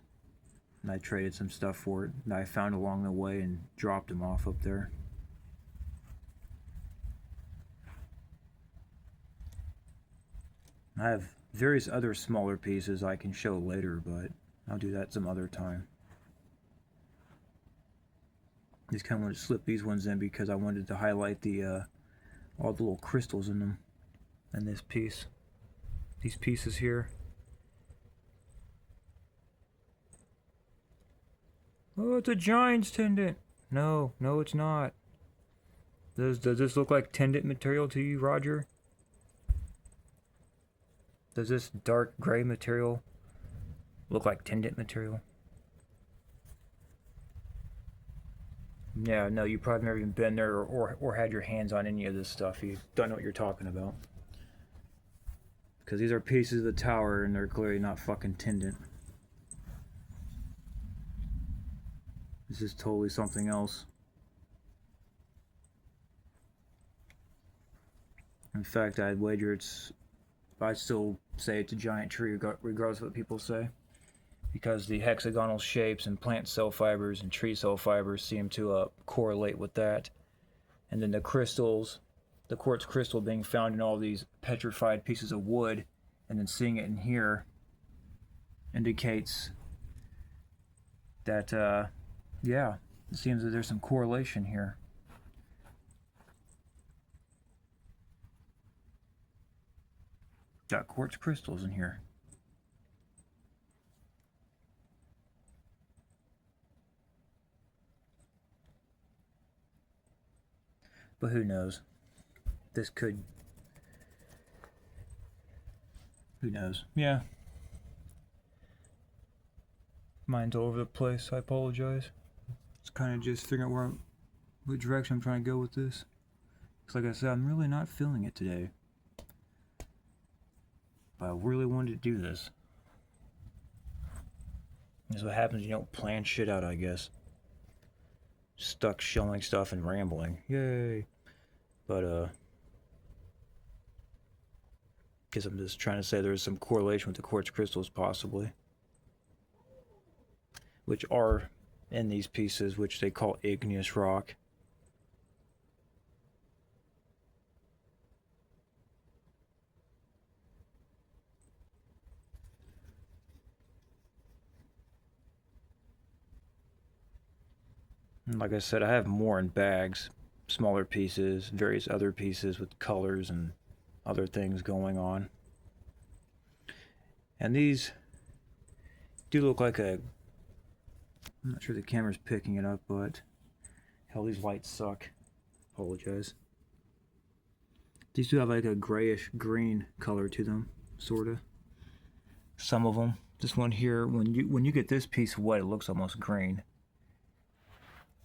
and I traded some stuff for it that I found along the way and dropped them off up there. I have various other smaller pieces I can show later, but I'll do that some other time. Just kind of wanted to slip these ones in because I wanted to highlight the all the little crystals in them, in this piece. These pieces here. Oh, it's a giant's tendon. No, it's not. Does this look like tendon material to you, Roger? Does this dark gray material look like tendon material? Yeah, no, you probably never even been there or had your hands on any of this stuff. You don't know what you're talking about. Because these are pieces of the tower and they're clearly not fucking tendon. This is totally something else. In fact, I'd wager I'd still say it's a giant tree regardless of what people say. Because the hexagonal shapes and plant cell fibers and tree cell fibers seem to correlate with that. And then the crystals, the quartz crystal being found in all these petrified pieces of wood, and then seeing it in here indicates that, yeah, it seems that there's some correlation here. Got quartz crystals in here. But who knows? This could... Who knows? Yeah. Mine's all over the place. I apologize. It's kind of just figuring out what direction I'm trying to go with this. Because like I said, I'm really not feeling it today. But I really wanted to do this. That's what happens when you don't plan shit out, I guess. Stuck showing stuff and rambling. Yay. But, guess I'm just trying to say there's some correlation with the quartz crystals, possibly. Which are in these pieces, which they call igneous rock. And like I said, I have more in bags, smaller pieces, various other pieces with colors and other things going on. And these do look like a... I'm not sure the camera's picking it up, but... Hell, these lights suck. Apologize. These do have like a grayish green color to them, sorta. Some of them. This one here, when you get this piece wet, it looks almost green.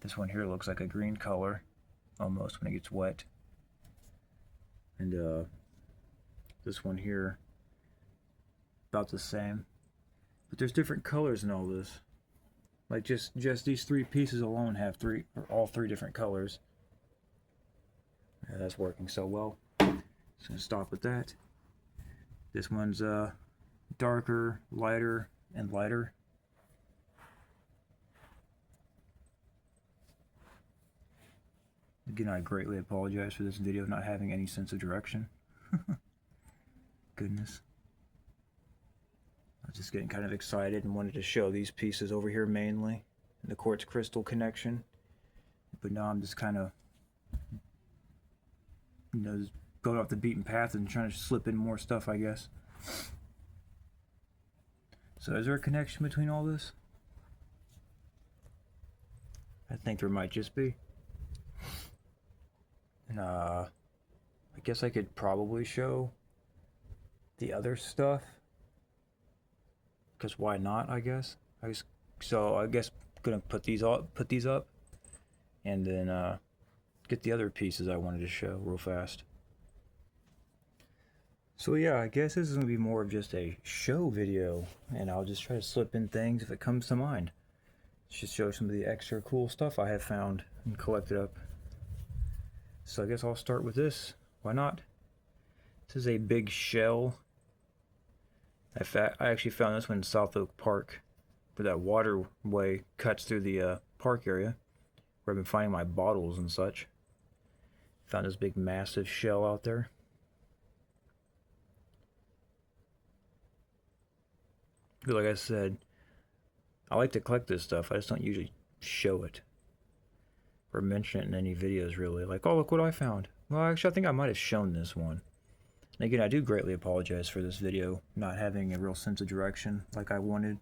This one here looks like a green color, almost, when it gets wet. And this one here, about the same. But there's different colors in all this. Like just these three pieces alone have all three different colors. Yeah, that's working so well. Just gonna stop with that. This one's darker, lighter, and lighter. Again, I greatly apologize for this video not having any sense of direction. Goodness. I was just getting kind of excited and wanted to show these pieces over here mainly, and the quartz crystal connection. But now I'm just kind of going off the beaten path and trying to slip in more stuff, I guess. So is there a connection between all this? I think there might just be. And I guess I could probably show the other stuff, because why not? I guess. So I guess I'm gonna put these up, and then get the other pieces I wanted to show real fast. So yeah, I guess this is gonna be more of just a show video, and I'll just try to slip in things if it comes to mind. Just show some of the extra cool stuff I have found and collected up. So I guess I'll start with this. Why not? This is a big shell. I actually found this one in South Oak Park, where that waterway cuts through the park area, where I've been finding my bottles and such. Found this big massive shell out there. But like I said, I like to collect this stuff. I just don't usually show it or mention it in any videos, really. Like, oh, look what I found. Well, actually, I think I might have shown this one. And again, I do greatly apologize for this video not having a real sense of direction like I wanted.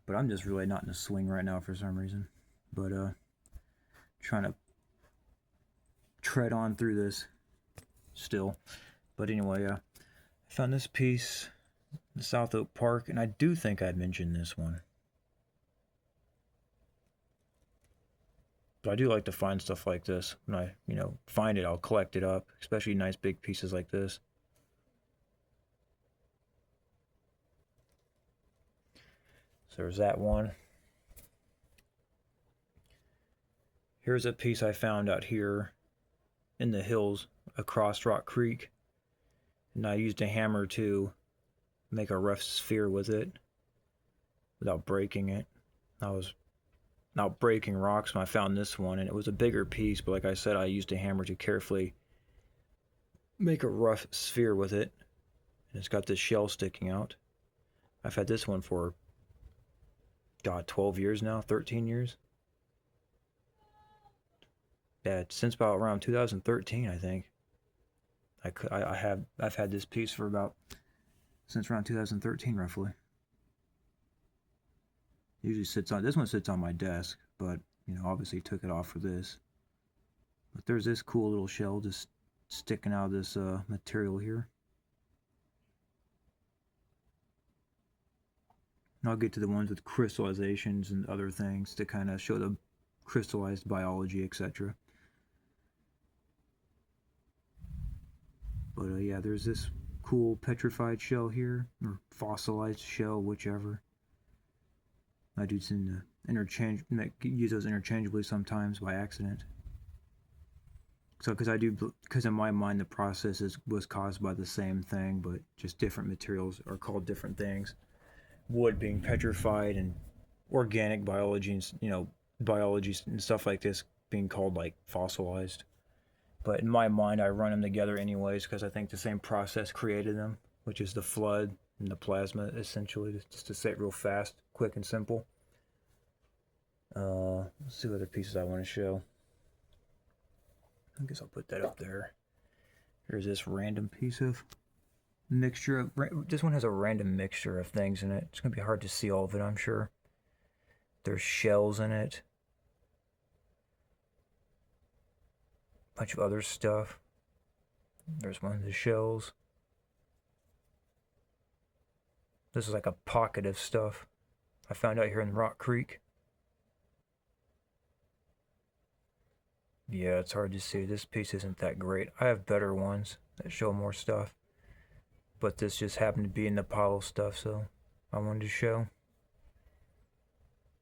But I'm just really not in a swing right now for some reason. But trying to tread on through this still. But anyway, I found this piece in South Oak Park, and I do think I mentioned this one. But I do like to find stuff like this. When I, find it, I'll collect it up, especially nice big pieces like this. So there's that one. Here's a piece I found out here in the hills across Rock Creek. And I used a hammer to make a rough sphere with it without breaking it. I was not breaking rocks when I found this one, and it was a bigger piece, but like I said, I used a hammer to carefully make a rough sphere with it. And it's got this shell sticking out. I've had this one for 12 years now, 13 years. Yeah, since about around 2013, I think. I've had this piece for since around 2013, roughly. Usually this one sits on my desk, but obviously took it off for this. But there's this cool little shell just sticking out of this material here. And I'll get to the ones with crystallizations and other things to kind of show the crystallized biology, etc. But yeah, there's this cool petrified shell here, or fossilized shell, whichever. I do tend to use those interchangeably sometimes by accident. So, because in my mind the process was caused by the same thing, but just different materials are called different things. Wood being petrified, and organic biology and biology and stuff like this being called like fossilized. But in my mind, I run them together anyways because I think the same process created them, which is the flood and the plasma, essentially, just to say it real fast, quick and simple. Let's see what other pieces I want to show. I guess I'll put that up there. Here's this random piece of mixture of... This one has a random mixture of things in it. It's going to be hard to see all of it, I'm sure. There's shells in it. Bunch of other stuff. There's one of the shells. This is like a pocket of stuff I found out here in Rock Creek. Yeah, it's hard to see. This piece isn't that great. I have better ones that show more stuff. But this just happened to be in the pile of stuff, so I wanted to show.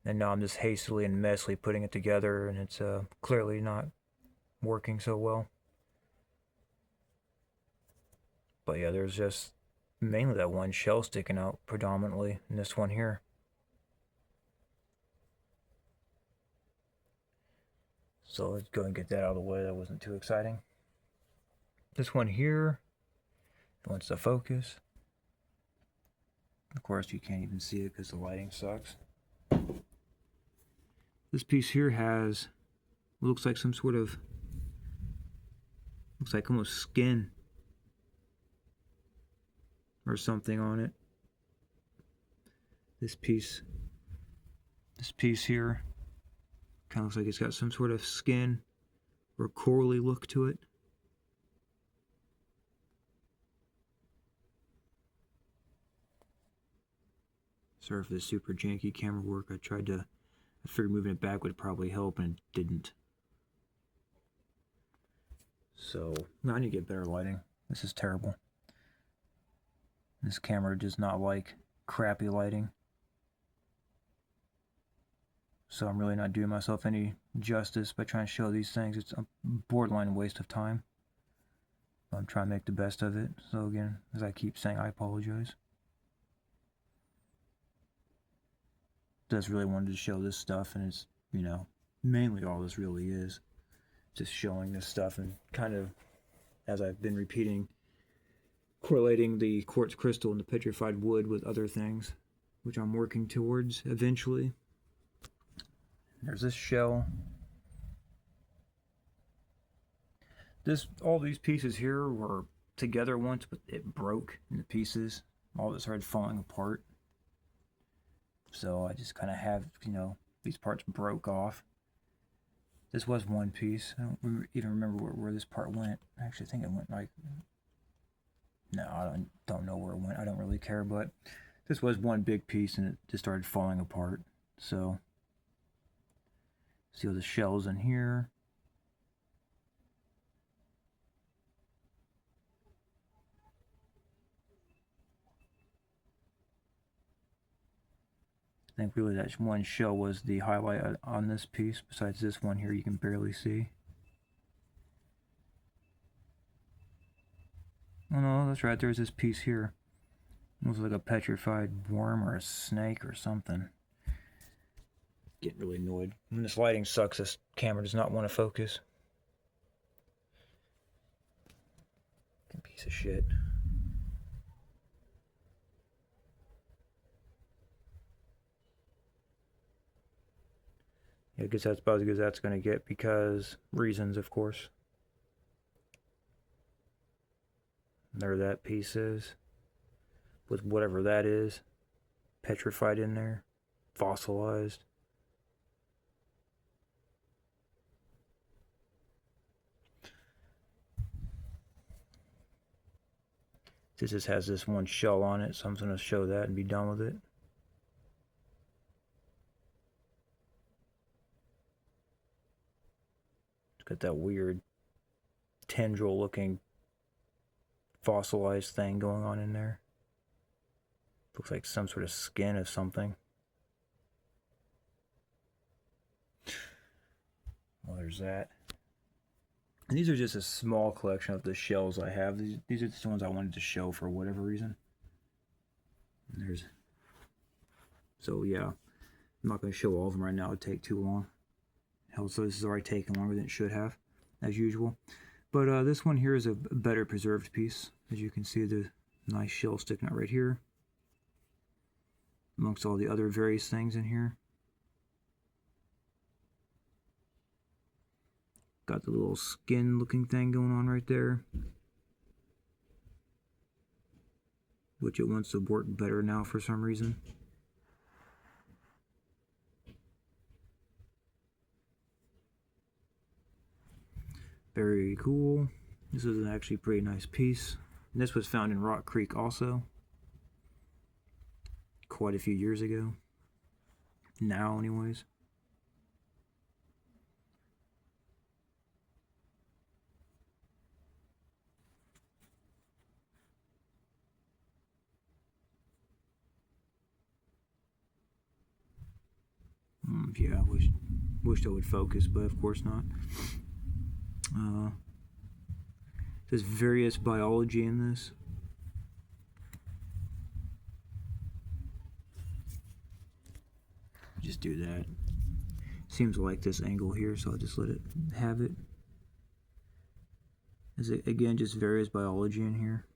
And now I'm just hastily and messily putting it together, and it's clearly not working so well. But yeah, there's just mainly that one shell sticking out predominantly in this one here. So let's go and get that out of the way. That wasn't too exciting. This one here, wants to focus. Of course, you can't even see it because the lighting sucks. This piece here looks like some sort of Looks like almost skin or something on it. This piece here kind of looks like it's got some sort of skin or corally look to it. Sorry for the super janky camera work. I figured moving it back would probably help, and it didn't. So, I need to get better lighting. This is terrible. This camera does not like crappy lighting. So I'm really not doing myself any justice by trying to show these things. It's a borderline waste of time. I'm trying to make the best of it. So again, as I keep saying, I apologize. Just really wanted to show this stuff, and it's, you know, mainly all this really is. Just showing this stuff and kind of, as I've been repeating, correlating the quartz crystal and the petrified wood with other things, which I'm working towards eventually. There's this shell. All these pieces here were together once, but it broke into pieces. All of it started falling apart. So I just kind of have, you know, these parts broke off. This was one piece. I don't even remember where this part went. I actually think it went like... No, I don't know where it went. I don't really care, but this was one big piece and it just started falling apart. So, see all the shells in here. I think really that one shell was the highlight on this piece. Besides this one here, you can barely see. Oh no, that's right, there's this piece here. It looks like a petrified worm or a snake or something. Getting really annoyed. When this lighting sucks, this camera does not want to focus. Piece of shit. Yeah, I guess that's about as good as that's going to get, because reasons, of course. There that piece is, with whatever that is, petrified in there, fossilized. This just has this one shell on it, so I'm going to show that and be done with it. It's got that weird tendril looking fossilized thing going on in there. Looks like some sort of skin of something. Well, there's that. And these are just a small collection of the shells I have. These are just the ones I wanted to show for whatever reason. And so yeah, I'm not going to show all of them right now. It would take too long. Hell, so this is already taking longer than it should have, as usual. But this one here is a better preserved piece. As you can see, the nice shell sticking out right here, amongst all the other various things in here. Got the little skin looking thing going on right there, which it wants to work better now for some reason. Very cool. This is actually a pretty nice piece. And this was found in Rock Creek also, quite a few years ago. Now anyways. Yeah, I wished I would focus, but of course not. There's various biology in this. Just do that. Seems like this angle here, so I'll just let it have it. Is it again just various biology in here?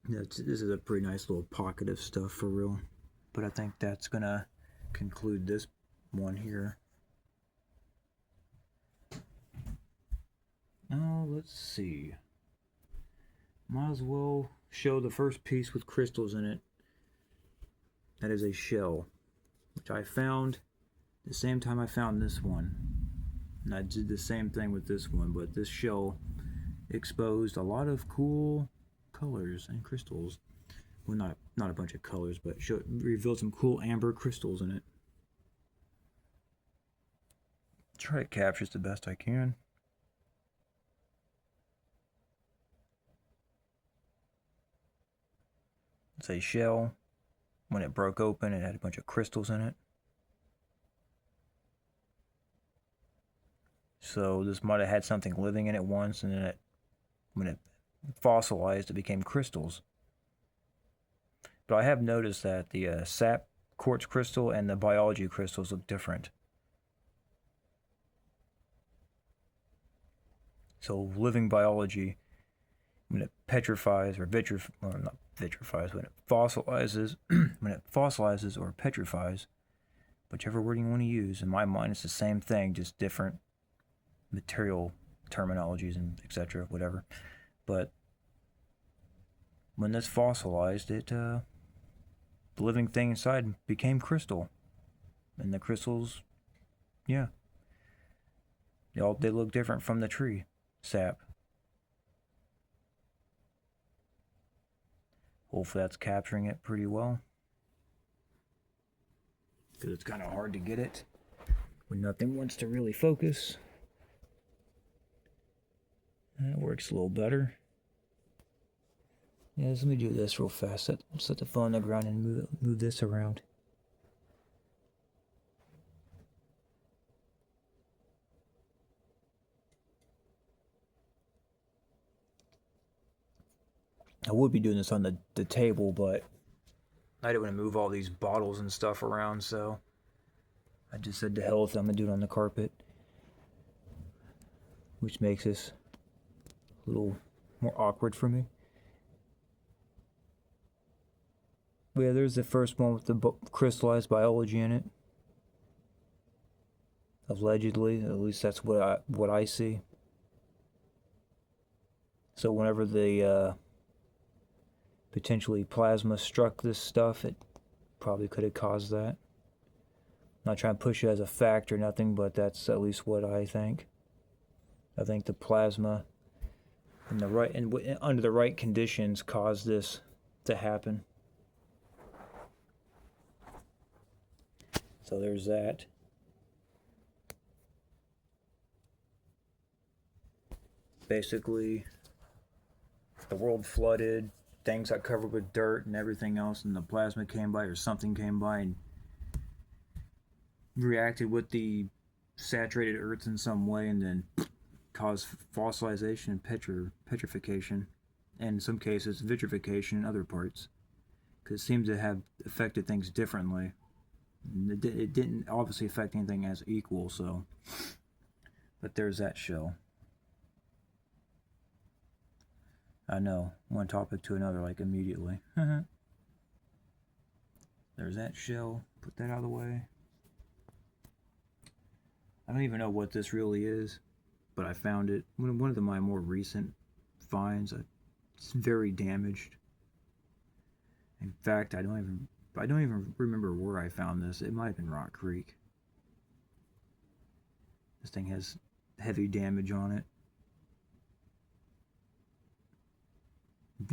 This is a pretty nice little pocket of stuff for real. But I think that's gonna conclude this one here. Now let's see. Might as well show the first piece with crystals in it. That is a shell, which I found the same time I found this one. And I did the same thing with this one, but this shell exposed a lot of cool colors and crystals. Well, not a bunch of colors, but revealed some cool amber crystals in it. Try to capture it the best I can. It's a shell. When it broke open, it had a bunch of crystals in it. So this might have had something living in it once, and then when it fossilized, it became crystals. But I have noticed that the sap quartz crystal and the biology crystals look different. So living biology, when it petrifies or not vitrifies, when it fossilizes, or petrifies, whichever word you want to use, in my mind it's the same thing, just different material terminologies and etc. whatever. But when this fossilized, the living thing inside became crystal, and the crystals, yeah, they look different from the tree sap. Hopefully that's capturing it pretty well, because it's kind of hard to get it when nothing wants to really focus. That works a little better. Yeah, let me do this real fast. Set the phone on the ground and move this around. I would be doing this on the table, but I didn't want to move all these bottles and stuff around, so I just said to hell with it, I'm going to do it on the carpet, which makes this a little more awkward for me. But yeah, there's the first one with the crystallized biology in it. Allegedly, at least that's what I see. So whenever the potentially plasma struck this stuff, it probably could have caused that. I'm not trying to push it as a fact or nothing, but that's at least what I think. I think the plasma under the right conditions caused this to happen. So there's that. Basically, the world flooded, things got covered with dirt and everything else, and the plasma came by, or something came by and reacted with the saturated earth in some way, and then caused fossilization and petrification, and in some cases vitrification in other parts, because it seems to have affected things differently. It didn't obviously affect anything as equal, so, but there's that shell. I know, one topic to another, like immediately. There's that shell. Put that out of the way. I don't even know what this really is, but I found it. One of my more recent finds. It's very damaged. In fact, I don't even remember where I found this. It might have been Rock Creek. This thing has heavy damage on it.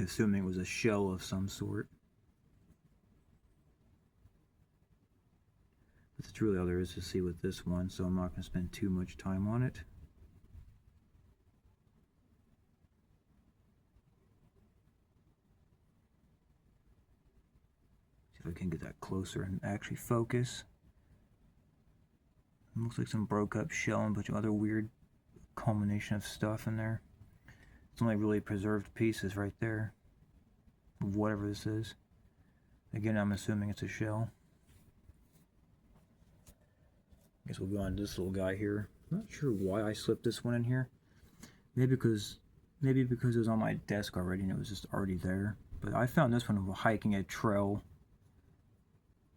Assuming it was a shell of some sort. But that's really all there is to see with this one, so I'm not going to spend too much time on it. See if I can get that closer and actually focus. It looks like some broke up shell and a bunch of other weird combination of stuff in there. It's only really preserved pieces right there of whatever this is. Again, I'm assuming it's a shell. Guess we'll go on to this little guy here. I'm not sure why I slipped this one in here. Maybe because it was on my desk already and it was just already there. But I found this one while hiking a trail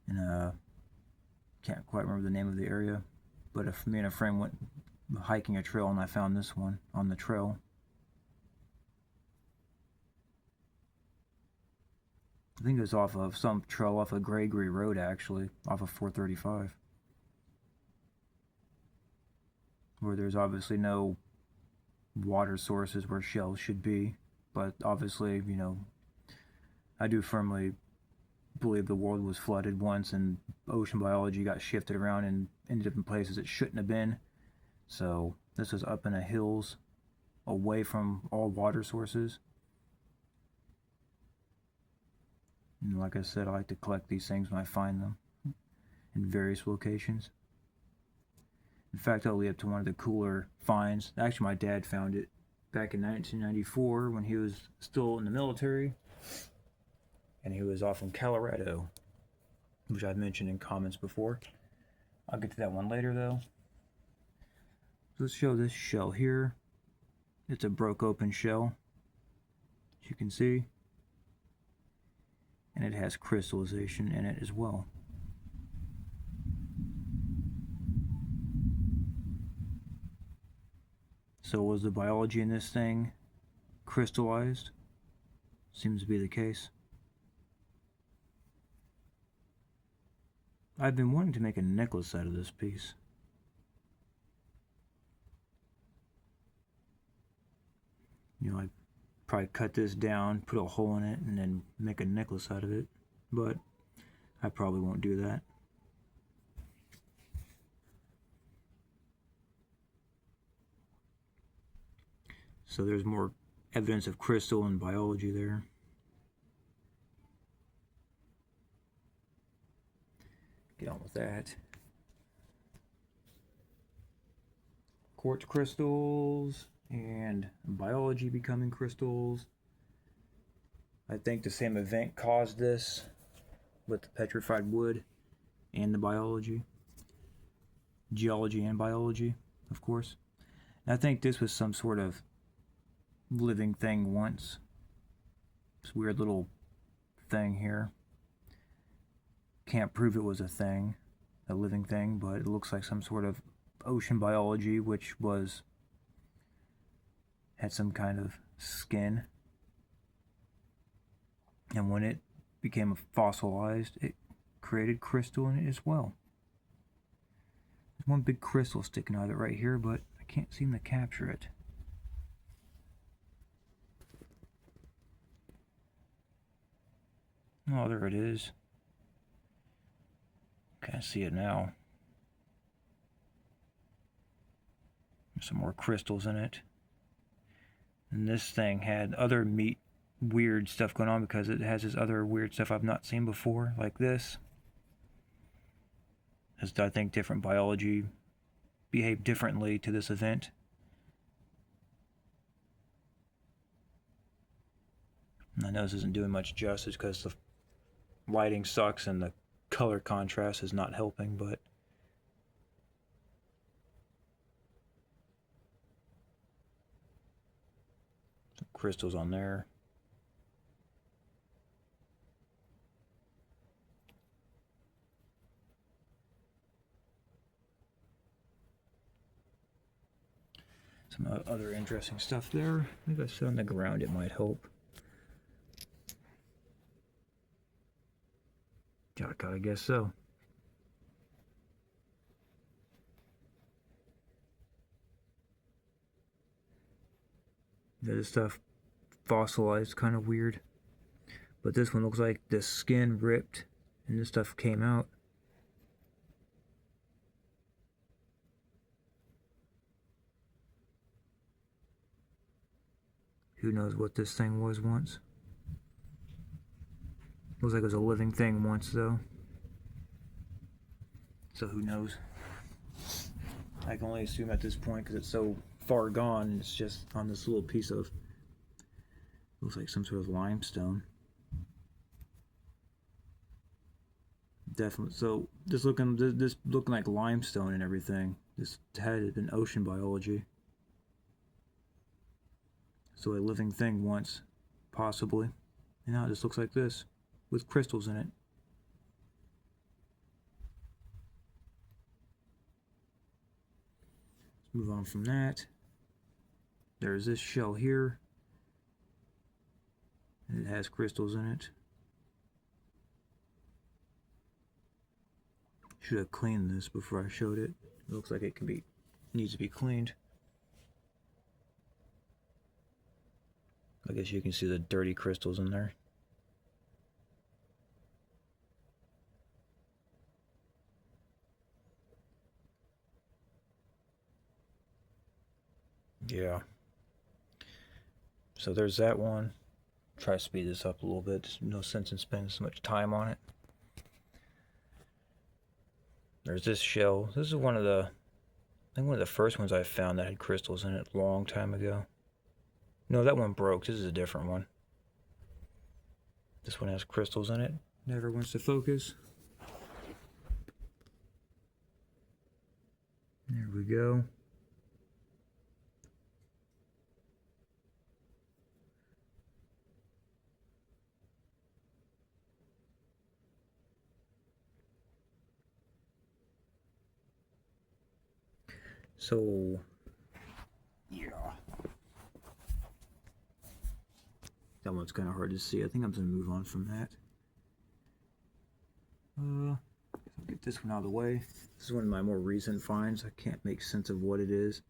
in a, can't quite remember the name of the area, but if me and a friend went hiking a trail and I found this one on the trail. I think it was off of some trail off of Gregory Road, actually, off of 435. Where there's obviously no water sources where shells should be. But obviously, you know, I do firmly believe the world was flooded once and ocean biology got shifted around and ended up in places it shouldn't have been. So this was up in the hills, away from all water sources. And like I said, I like to collect these things when I find them in various locations. In fact, I'll lead up to one of the cooler finds. Actually, my dad found it back in 1994 when he was still in the military. And he was off in Colorado, which I've mentioned in comments before. I'll get to that one later, though. Let's show this shell here. It's a broke open shell, as you can see. And it has crystallization in it as well. So was the biology in this thing crystallized? Seems to be the case. I've been wanting to make a necklace out of this piece. You know, I'd probably cut this down, put a hole in it, and then make a necklace out of it. But I probably won't do that. So there's more evidence of crystal and biology there. Get on with that. Quartz crystals and biology becoming crystals. I think the same event caused this with the petrified wood and the biology. Geology and biology, of course. And I think this was some sort of living thing once. This weird little thing here. Can't prove it was a thing, a living thing, but it looks like some sort of ocean biology, which had some kind of skin. And when it became fossilized, it created crystal in it as well. There's one big crystal sticking out of it right here, but I can't seem to capture it. Oh, there it is. Can't see it now. There's some more crystals in it. And this thing had other weird stuff going on because it has this other weird stuff I've not seen before, like this. As I think different biology behaved differently to this event. And I know this isn't doing much justice because the lighting sucks and the color contrast is not helping, but some crystals on there. Some other interesting stuff there. Maybe if I sit on the ground it might help. I guess so. This stuff fossilized, kind of weird. But this one looks like the skin ripped and this stuff came out. Who knows what this thing was once. Looks like it was a living thing once, though. So who knows? I can only assume at this point because it's so far gone. It's just on this little piece of, looks like some sort of limestone. Definitely. So this looking like limestone and everything. This had been ocean biology. So a living thing once, possibly, And now it just looks like this with crystals in it. Let's move on from that. There's this shell here. And it has crystals in it. Should have cleaned this before I showed it. It looks like it needs to be cleaned. I guess you can see the dirty crystals in there. Yeah. So there's that one. Try to speed this up a little bit. There's no sense in spending so much time on it. There's this shell. This is one of the first ones I found that had crystals in it a long time ago. No, that one broke. This is a different one. This one has crystals in it. Never wants to focus. There we go. So, yeah. That one's kind of hard to see. I think I'm going to move on from that. I'll get this one out of the way. This is one of my more recent finds. I can't make sense of what it is.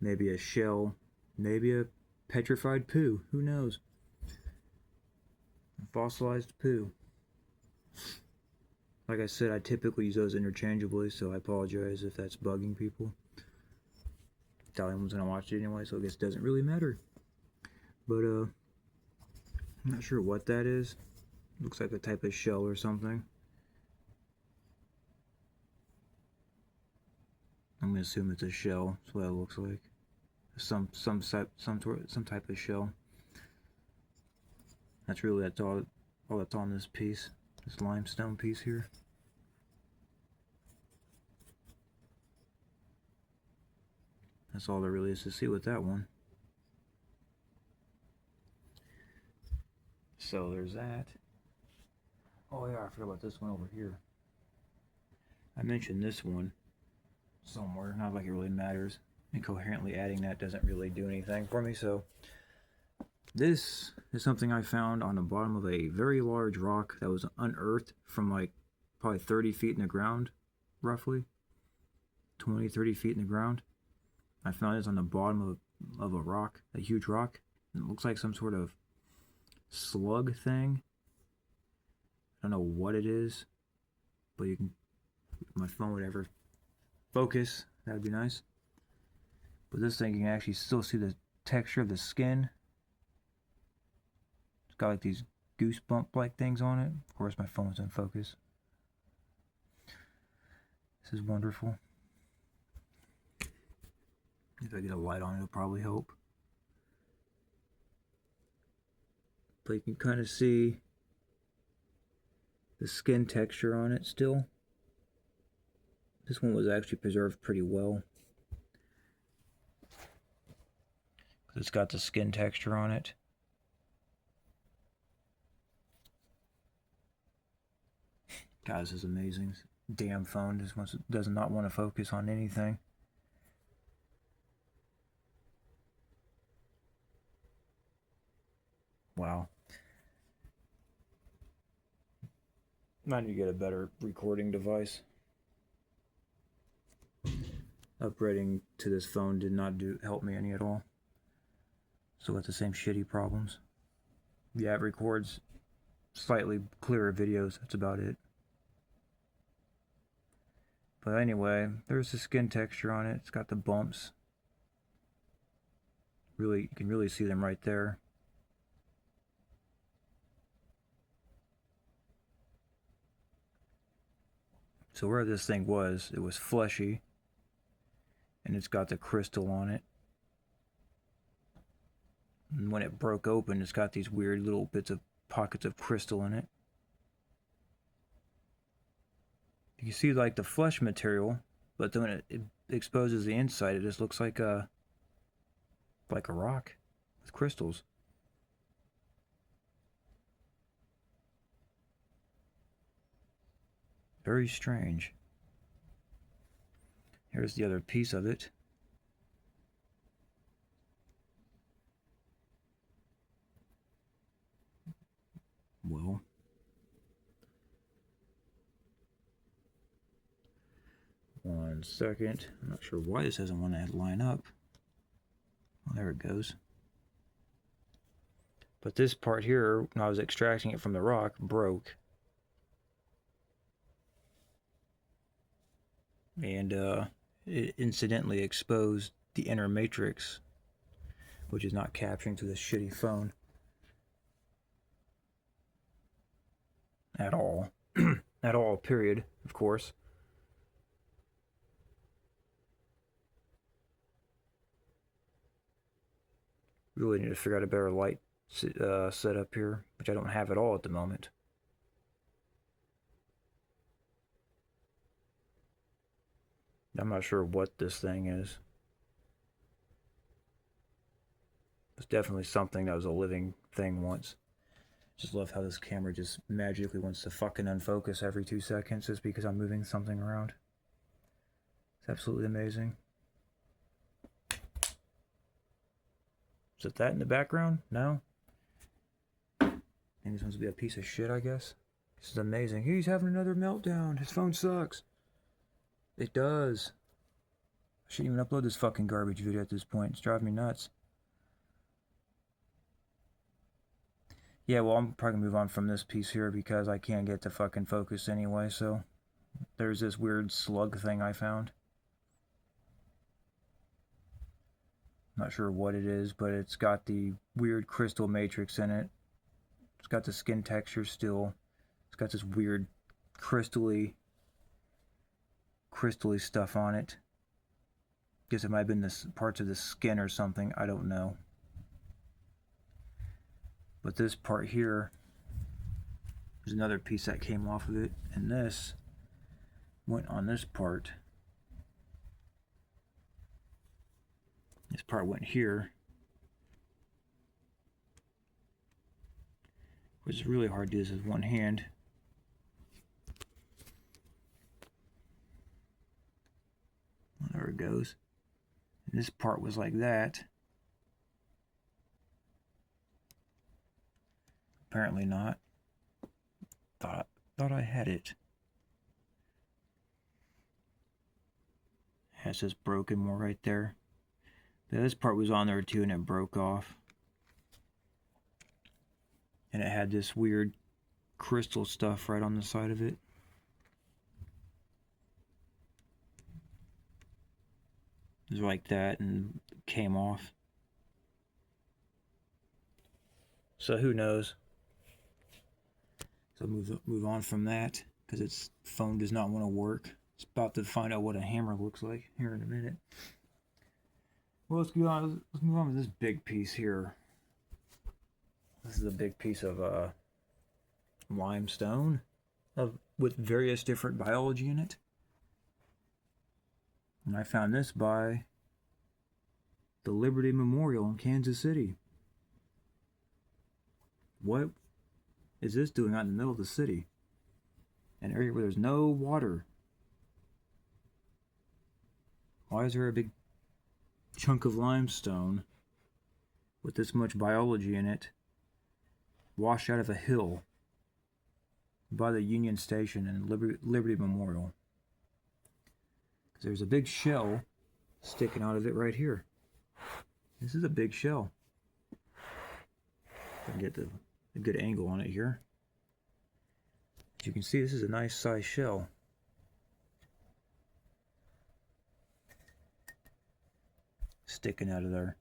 Maybe a shell. Maybe a petrified poo. Who knows? Fossilized poo. Like I said, I typically use those interchangeably, so I apologize if that's bugging people. Italian's gonna watch it anyway, so I guess it doesn't really matter. But I'm not sure what that is. Looks like a type of shell or something. I'm gonna assume it's a shell. That's what it looks like. Some type of shell. That's all that's on this piece. This limestone piece here. That's all there really is to see with that one. So there's that. Oh yeah, I forgot about this one over here. I mentioned this one somewhere, not like it really matters. Incoherently adding that doesn't really do anything for me, so this is something I found on the bottom of a very large rock that was unearthed from like probably 30 feet in the ground, roughly 20-30 feet in the ground. I found this on the bottom of a rock, a huge rock. And it looks like some sort of slug thing. I don't know what it is, but you can, if my phone would ever focus, that would be nice. But this thing, you can actually still see the texture of the skin. It's got like these goosebump like things on it. Of course my phone's in focus. This is wonderful. If I get a light on it, it'll probably help. But you can kind of see the skin texture on it still. This one was actually preserved pretty well. It's got the skin texture on it. God, this is amazing. This damn phone just does not want to focus on anything. Wow. I need to get a better recording device. Upgrading to this phone did not help me any at all. So it's the same shitty problems. Yeah, it records slightly clearer videos. That's about it. But anyway, there's the skin texture on it. It's got the bumps. Really, you can really see them right there. So where this thing was, it was fleshy. And it's got the crystal on it. And when it broke open, it's got these weird little bits of pockets of crystal in it. You can see like the flesh material, but then when it exposes the inside, it just looks like a rock with crystals. Very strange. Here's the other piece of it. Well, one second. I'm not sure why this doesn't want to line up. Well, there it goes. But this part here, when I was extracting it from the rock, broke. And it incidentally exposed the inner matrix, which is not capturing to this shitty phone at all. At all, period, of course. Really need to figure out a better light setup here, which I don't have at all at the moment. I'm not sure what this thing is. It's definitely something that was a living thing once. Just love how this camera just magically wants to fucking unfocus every 2 seconds just because I'm moving something around. It's absolutely amazing. Is it that in the background? No? Maybe this one's to be a piece of shit, I guess. This is amazing. He's having another meltdown. His phone sucks. It does. I shouldn't even upload this fucking garbage video at this point. It's driving me nuts. Yeah, well, I'm probably gonna move on from this piece here because I can't get to fucking focus anyway, so there's this weird slug thing I found. Not sure what it is, but it's got the weird crystal matrix in it. It's got the skin texture still. It's got this weird crystally stuff on it. Guess it might have been this parts of the skin or something. I don't know. But this part here, there's another piece that came off of it, and this went on this part. This part went here, which is really hard to do this with one hand. There it goes. And this part was like that. Apparently not. Thought I had it. Has this broken more right there. This part was on there too and it broke off. And it had this weird crystal stuff right on the side of it. It was like that and came off. So who knows? So move on from that because its phone does not want to work. It's about to find out what a hammer looks like here in a minute. Well, let's move on to this big piece here. This is a big piece of limestone with various different biology in it. And I found this by the Liberty Memorial in Kansas City. What is this doing out in the middle of the city? An area where there's no water. Why is there a big chunk of limestone with this much biology in it washed out of a hill by the Union Station and Liberty Memorial? Because there's a big shell sticking out of it right here. This is a big shell. If I can get a good angle on it here. As you can see, this is a nice size shell. Sticking out of there.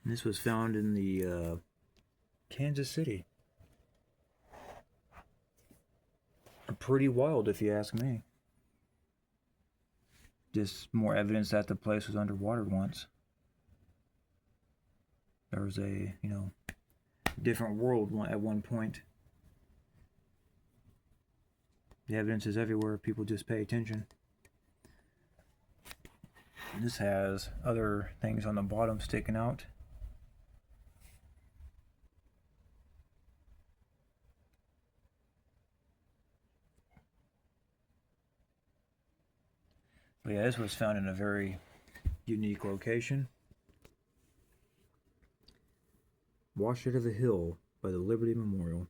And this was found in the Kansas City. Pretty wild if you ask me. Just more evidence that the place was underwater once. There was a, different world at one point. The evidence is everywhere. People just pay attention. And this has other things on the bottom sticking out. But yeah, this was found in a very unique location. Washed out of the hill by the Liberty Memorial.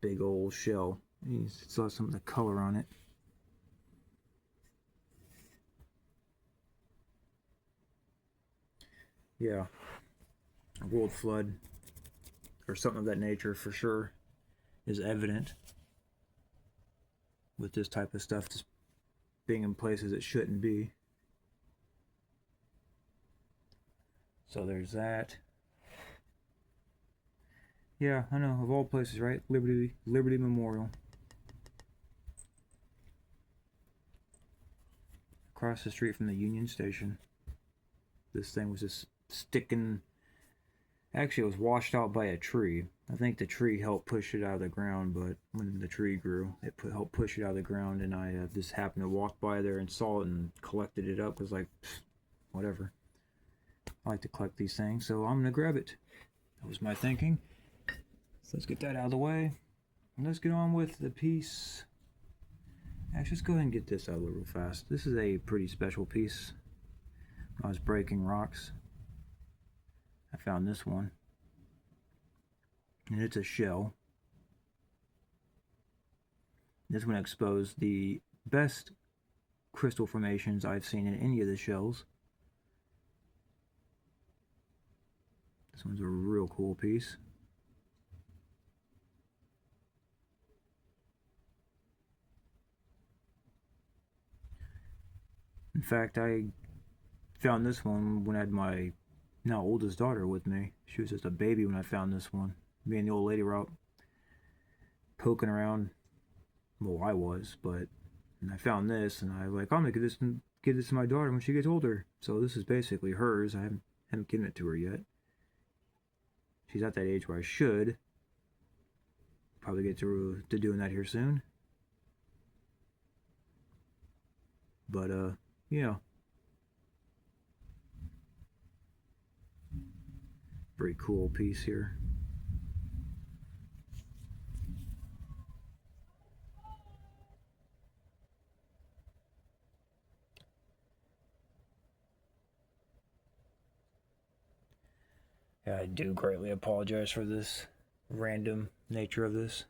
Big old shell. You saw some of the color on it. Yeah, a world flood or something of that nature for sure is evident with this type of stuff just being in places it shouldn't be. So there's that. Yeah, I know, of all places, right? Liberty Memorial. Across the street from the Union Station. This thing was just sticking. Actually, it was washed out by a tree. I think the tree helped push it out of the ground, but when the tree grew, it helped push it out of the ground, and I just happened to walk by there and saw it and collected it up. It was like, whatever. I like to collect these things, so I'm going to grab it. That was my thinking. So let's get that out of the way. And let's get on with the piece. Actually, let's go ahead and get this out real fast. This is a pretty special piece. I was breaking rocks. I found this one. And it's a shell. This one exposed the best crystal formations I've seen in any of the shells. This one's a real cool piece. In fact, I found this one when I had my now oldest daughter with me. She was just a baby when I found this one. Me and the old lady were out poking around. Well, I was, but and I found this, and I was like, I'm gonna give this to my daughter when she gets older. So this is basically hers. I haven't given it to her yet. She's at that age where I should probably get to doing that here soon. But yeah. Very cool piece here. Yeah, I do greatly apologize for this random nature of this.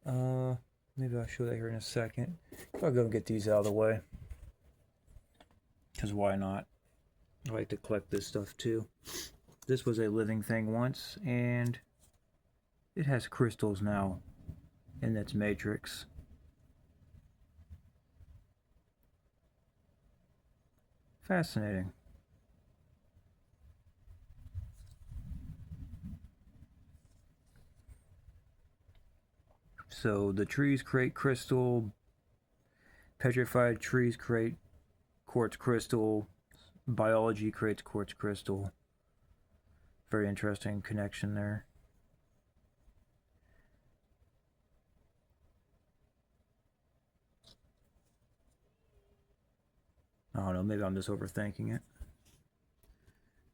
Maybe I'll show that here in a second. I'll go and get these out of the way. Because why not? I like to collect this stuff too. This was a living thing once, and it has crystals now in its matrix. Fascinating. So the trees create crystal, petrified trees create quartz crystal, biology creates quartz crystal. Very interesting connection there. I don't know, maybe I'm just overthinking it.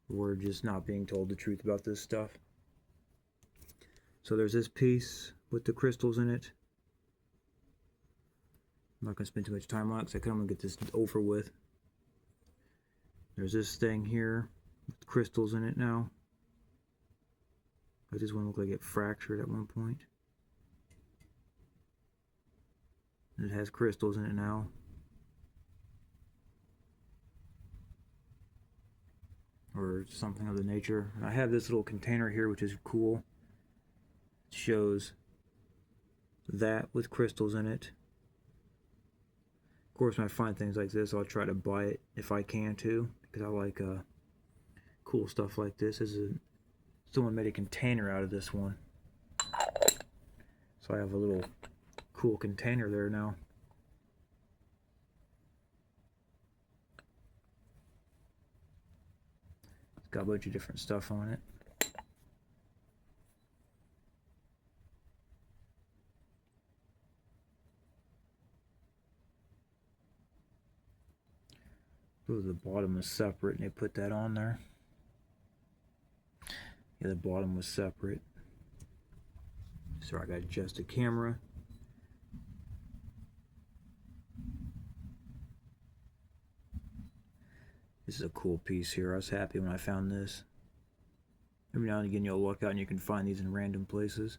We're just not being told the truth about this stuff. So there's this piece with the crystals in it. I'm not going to spend too much time on it because I kind of want to get this over with. There's this thing here with crystals in it now. I just want to look like it fractured at one point. It has crystals in it now. Or something of the nature. I have this little container here which is cool. It shows that with crystals in it. Of course, when I find things like this, I'll try to buy it if I can too, because I like cool stuff like this. Someone made a container out of this one, so I have a little cool container there now. It's got a bunch of different stuff on it. Oh, the bottom is separate and they put that on there. Yeah, the bottom was separate. So I got to adjust the camera. is a cool piece here. I was happy when I found this. Every now and again you'll look out and you can find these in random places.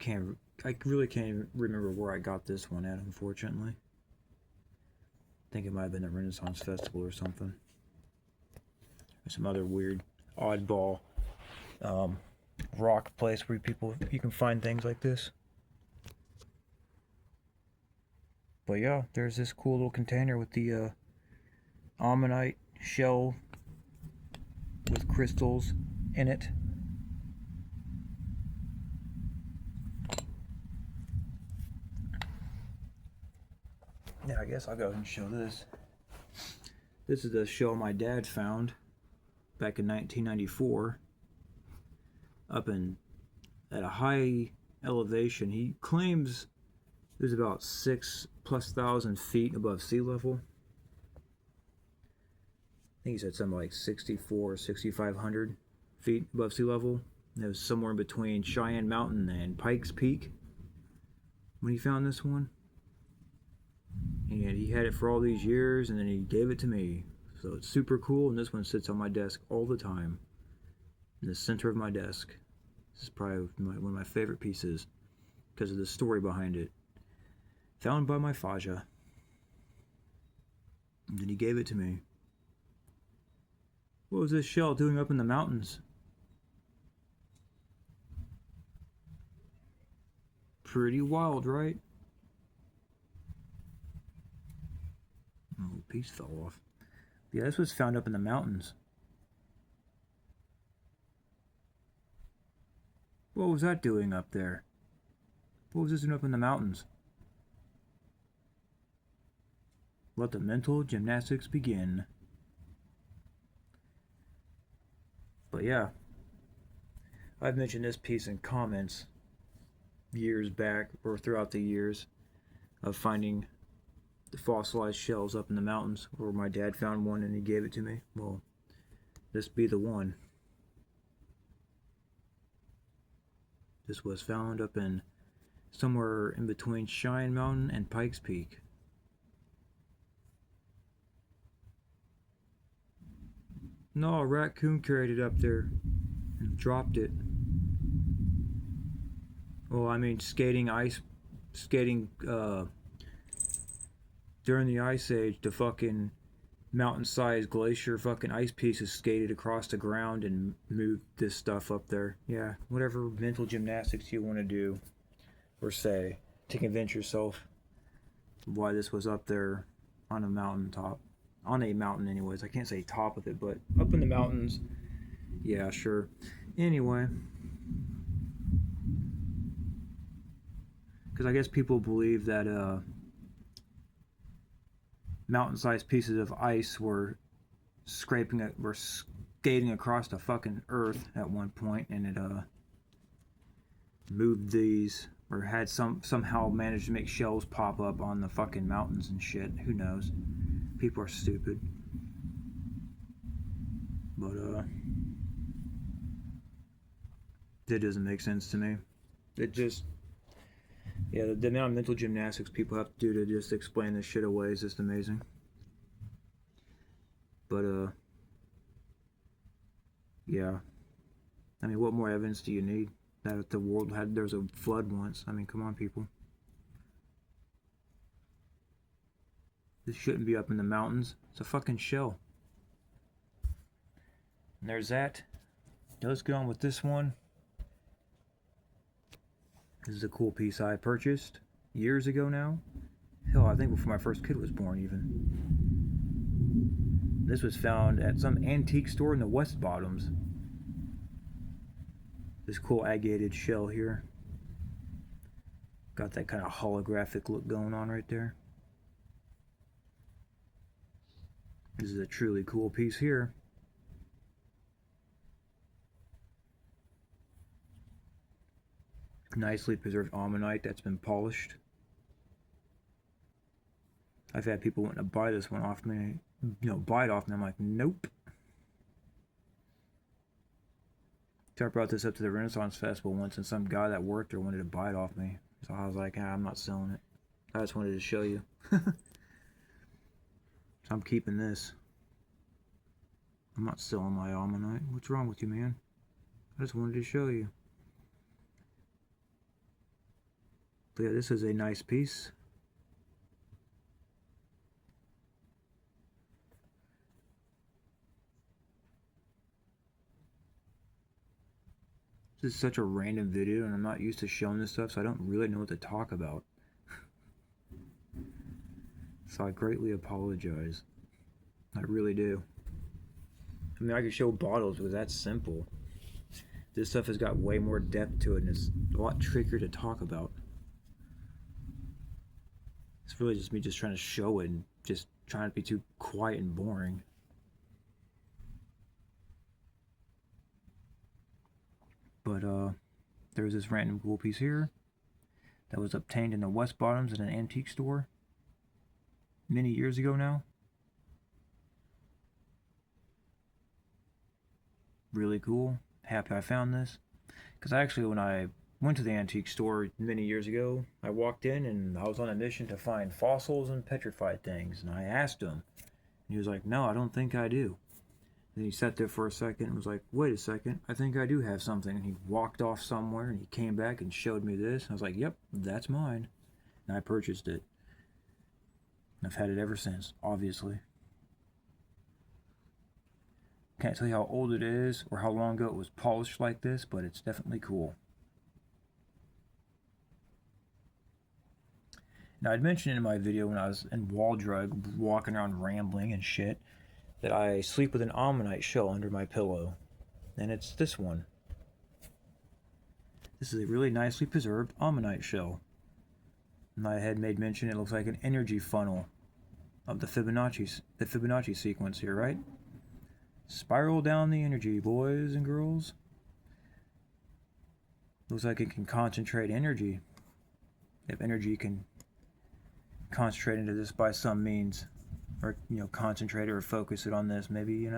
I really can't even remember where I got this one at, unfortunately. I think it might have been a Renaissance Festival or something. Or some other weird, oddball rock place where you can find things like this. But yeah, there's this cool little container with the ammonite shell with crystals in it. Yeah, I guess I'll go ahead and show this. This is the shell my dad found back in 1994 up at a high elevation. He claims it was about 6,000+ feet above sea level. I think he said something like 6,500 feet above sea level. And it was somewhere in between Cheyenne Mountain and Pikes Peak when he found this one. And he had it for all these years, and then he gave it to me. So it's super cool, and this one sits on my desk all the time. In the center of my desk. This is probably one of my favorite pieces because of the story behind it. Found by my Faja. And then he gave it to me. What was this shell doing up in the mountains? Pretty wild, right? Oh, a piece fell off. Yeah, this was found up in the mountains. What was that doing up there? What was this doing up in the mountains? Let the mental gymnastics begin. But yeah, I've mentioned this piece in comments years back or throughout the years of finding the fossilized shells up in the mountains, where my dad found one and he gave it to me. Well, this be the one. This was found up in somewhere in between Cheyenne Mountain and Pikes Peak. No, a raccoon carried it up there and dropped it. Well, I mean, skating during the Ice Age, the fucking mountain-sized glacier fucking ice pieces skated across the ground and moved this stuff up there. Yeah, whatever mental gymnastics you want to do or say to convince yourself why this was up there on a mountaintop. On a mountain anyways. I can't say top of it, but up in the mountains. Yeah, sure. Anyway. Because I guess people believe that mountain-sized pieces of ice were skating across the fucking earth at one point, and it moved these, or had somehow managed to make shells pop up on the fucking mountains and shit. Who knows? People are stupid. But that doesn't make sense to me. It just, yeah, the amount of mental gymnastics people have to do to just explain this shit away is just amazing. But yeah, I mean, what more evidence do you need that the world there's a flood once? I mean, come on, people. This shouldn't be up in the mountains. It's a fucking shell. And there's that. Let's get on with this one. This is a cool piece I purchased years ago now. Hell, I think before my first kid was born even. This was found at some antique store in the West Bottoms. This cool agated shell here. Got that kind of holographic look going on right there. This is a truly cool piece here. Nicely preserved ammonite that's been polished. I've had people wanting to buy this one off me, buy it off me. I'm like, nope. So I brought this up to the Renaissance Festival once, and some guy that worked there wanted to buy it off me. So I was like, I'm not selling it. I just wanted to show you. So I'm keeping this. I'm not selling my almanite. What's wrong with you, man? I just wanted to show you. But yeah, this is a nice piece. This is such a random video, and I'm not used to showing this stuff, so I don't really know what to talk about. So I greatly apologize. I really do. I mean, I could show bottles because that's simple. This stuff has got way more depth to it, and it's a lot trickier to talk about. It's really just me just trying to show it and just trying to be too quiet and boring. But there's this random cool piece here that was obtained in the West Bottoms at an antique store many years ago now. Really cool. Happy I found this. Because actually, when I went to the antique store many years ago, I walked in and I was on a mission to find fossils and petrified things. And I asked him, and he was like, "No, I don't think I do." And he sat there for a second and was like, "Wait a second, I think I do have something." And he walked off somewhere and he came back and showed me this. And I was like, "Yep, that's mine." And I purchased it. And I've had it ever since, obviously. Can't tell you how old it is or how long ago it was polished like this, but it's definitely cool. Now, I'd mentioned in my video when I was in wall drug, walking around rambling and shit, that I sleep with an almanite shell under my pillow. And it's this one. This is a really nicely preserved almanite shell. And I had made mention it looks like an energy funnel of the Fibonacci sequence here, right? Spiral down the energy, boys and girls. Looks like it can concentrate energy. If energy can concentrate into this by some means, or concentrate or focus it on this, maybe,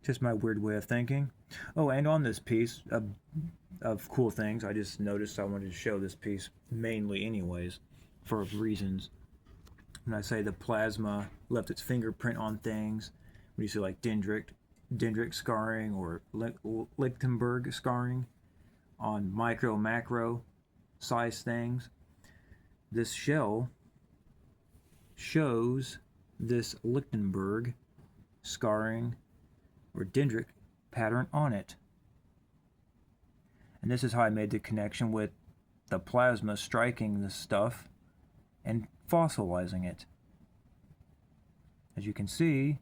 just my weird way of thinking. Oh, and on this piece of cool things, I just noticed I wanted to show this piece mainly anyways, for reasons. When I say the plasma left its fingerprint on things, when you see like dendritic scarring or Lichtenberg scarring on micro, macro size things, this shell shows this Lichtenberg scarring or dendritic pattern on it. And this is how I made the connection with the plasma striking the stuff and fossilizing it. As you can see,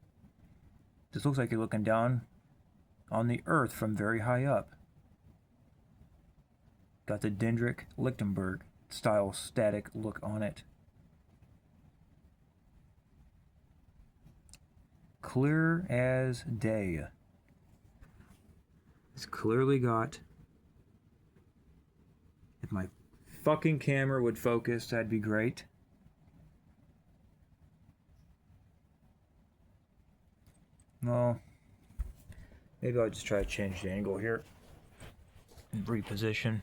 this looks like you're looking down on the earth from very high up. Got the dendritic Lichtenberg style static look on it. Clear as day. It's clearly got, if my fucking camera would focus, that'd be great. Well, maybe I'll just try to change the angle here and reposition.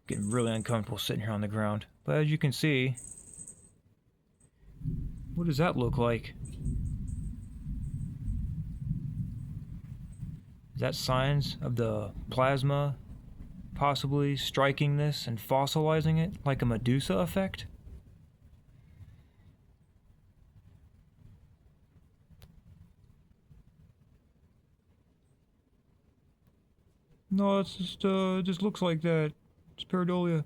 Getting really uncomfortable sitting here on the ground. But as you can see, what does that look like? Is that signs of the plasma possibly striking this and fossilizing it like a Medusa effect? No, it's just it just looks like that. It's pareidolia.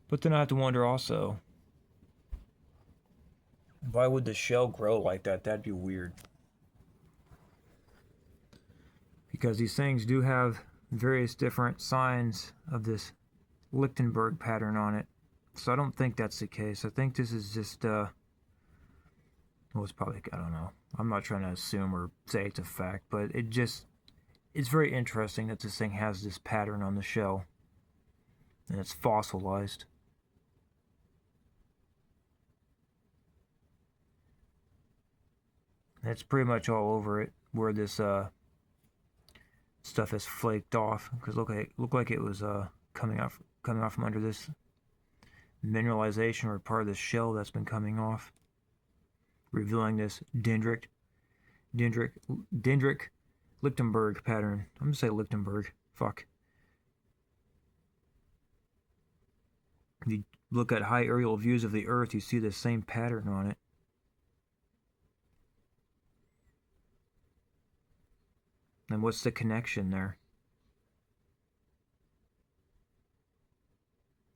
But then I have to wonder also, why would the shell grow like that? That'd be weird. Because these things do have various different signs of this Lichtenberg pattern on it. So I don't think that's the case. I think this is just, well, it's probably, I don't know. I'm not trying to assume or say it's a fact, but it's very interesting that this thing has this pattern on the shell. And it's fossilized. And it's pretty much all over it where this stuff has flaked off, because look like it was coming off from under this mineralization or part of the shell that's been coming off, revealing this dendritic Lichtenberg pattern. I'm gonna say Lichtenberg. Fuck. If you look at high aerial views of the Earth, you see the same pattern on it. And what's the connection there?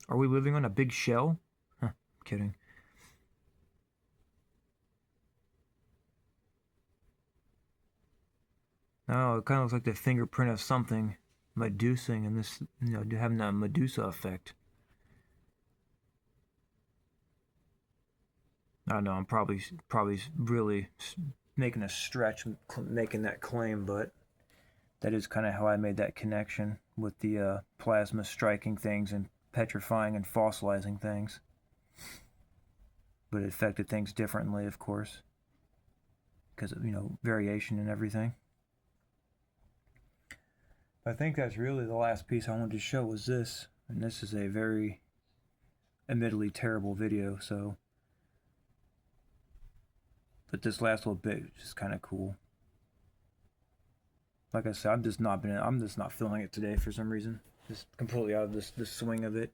Are we living on a big shell? Huh, I'm kidding. Oh, it kind of looks like the fingerprint of something medusing, and this, having that Medusa effect. I don't know, I'm probably really making a stretch making that claim, but that is kind of how I made that connection with the plasma striking things and petrifying and fossilizing things. But it affected things differently, of course, because of, variation and everything. I think that's really the last piece I wanted to show was this, and this is a very admittedly terrible video, so but this last little bit is just kind of cool. Like I said, I'm just not feeling it today for some reason. Just completely out of this swing of it.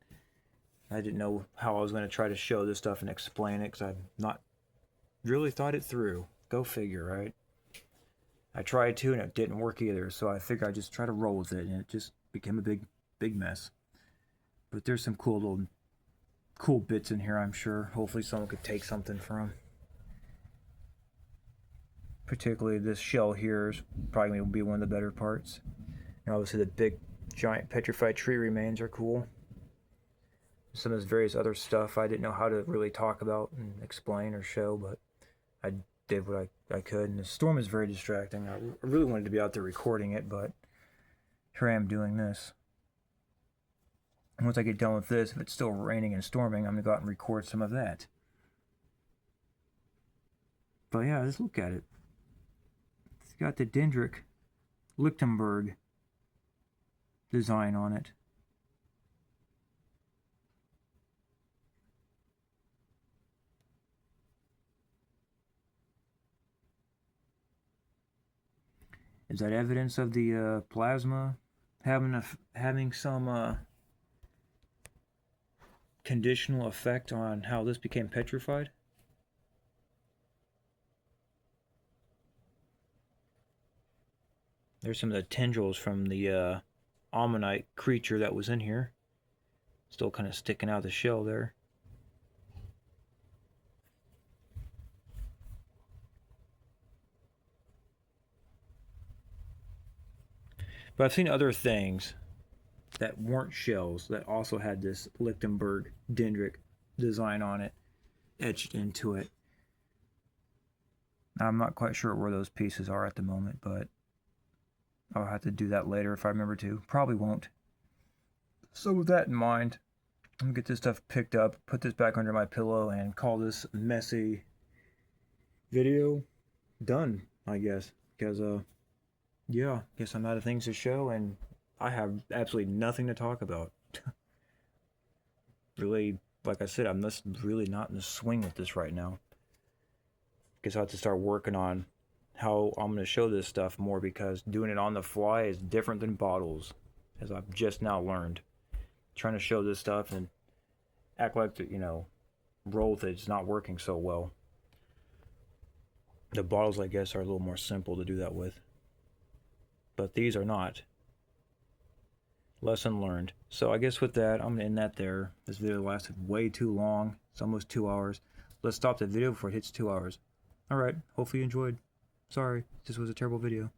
I didn't know how I was going to try to show this stuff and explain it because I've not really thought it through. Go figure, right? I tried to and it didn't work either, so I figured I'd just try to roll with it, and it just became a big mess. But there's some cool bits in here, I'm sure. Hopefully someone could take something from. Particularly this shell here is probably going to be one of the better parts. And obviously the big giant petrified tree remains are cool. Some of this various other stuff I didn't know how to really talk about and explain or show, but I did what I could. And the storm is very distracting. I really wanted to be out there recording it, but here I am doing this. And once I get done with this, if it's still raining and storming, I'm going to go out and record some of that. But yeah, let's look at it. It's got the dendritic Lichtenberg design on it. Is that evidence of the plasma having some conditional effect on how this became petrified? There's some of the tendrils from the ammonite creature that was in here. Still kind of sticking out of the shell there. But I've seen other things that weren't shells that also had this Lichtenberg dendritic design on it, etched into it. I'm not quite sure where those pieces are at the moment, but I'll have to do that later if I remember to. Probably won't. So with that in mind, I'm going to get this stuff picked up, put this back under my pillow, and call this messy video done, I guess. Because, yeah, I guess I'm out of things to show, and I have absolutely nothing to talk about. Really, like I said, I'm just really not in the swing with this right now. Guess I'll have to start working on how I'm going to show this stuff more, because doing it on the fly is different than bottles, as I've just now learned. Trying to show this stuff and act like, roll with it's not working so well. The bottles, I guess, are a little more simple to do that with. But these are not. Lesson learned. So I guess with that, I'm going to end that there. This video lasted way too long. It's almost 2 hours. Let's stop the video before it hits 2 hours. Alright, hopefully you enjoyed. Sorry, this was a terrible video.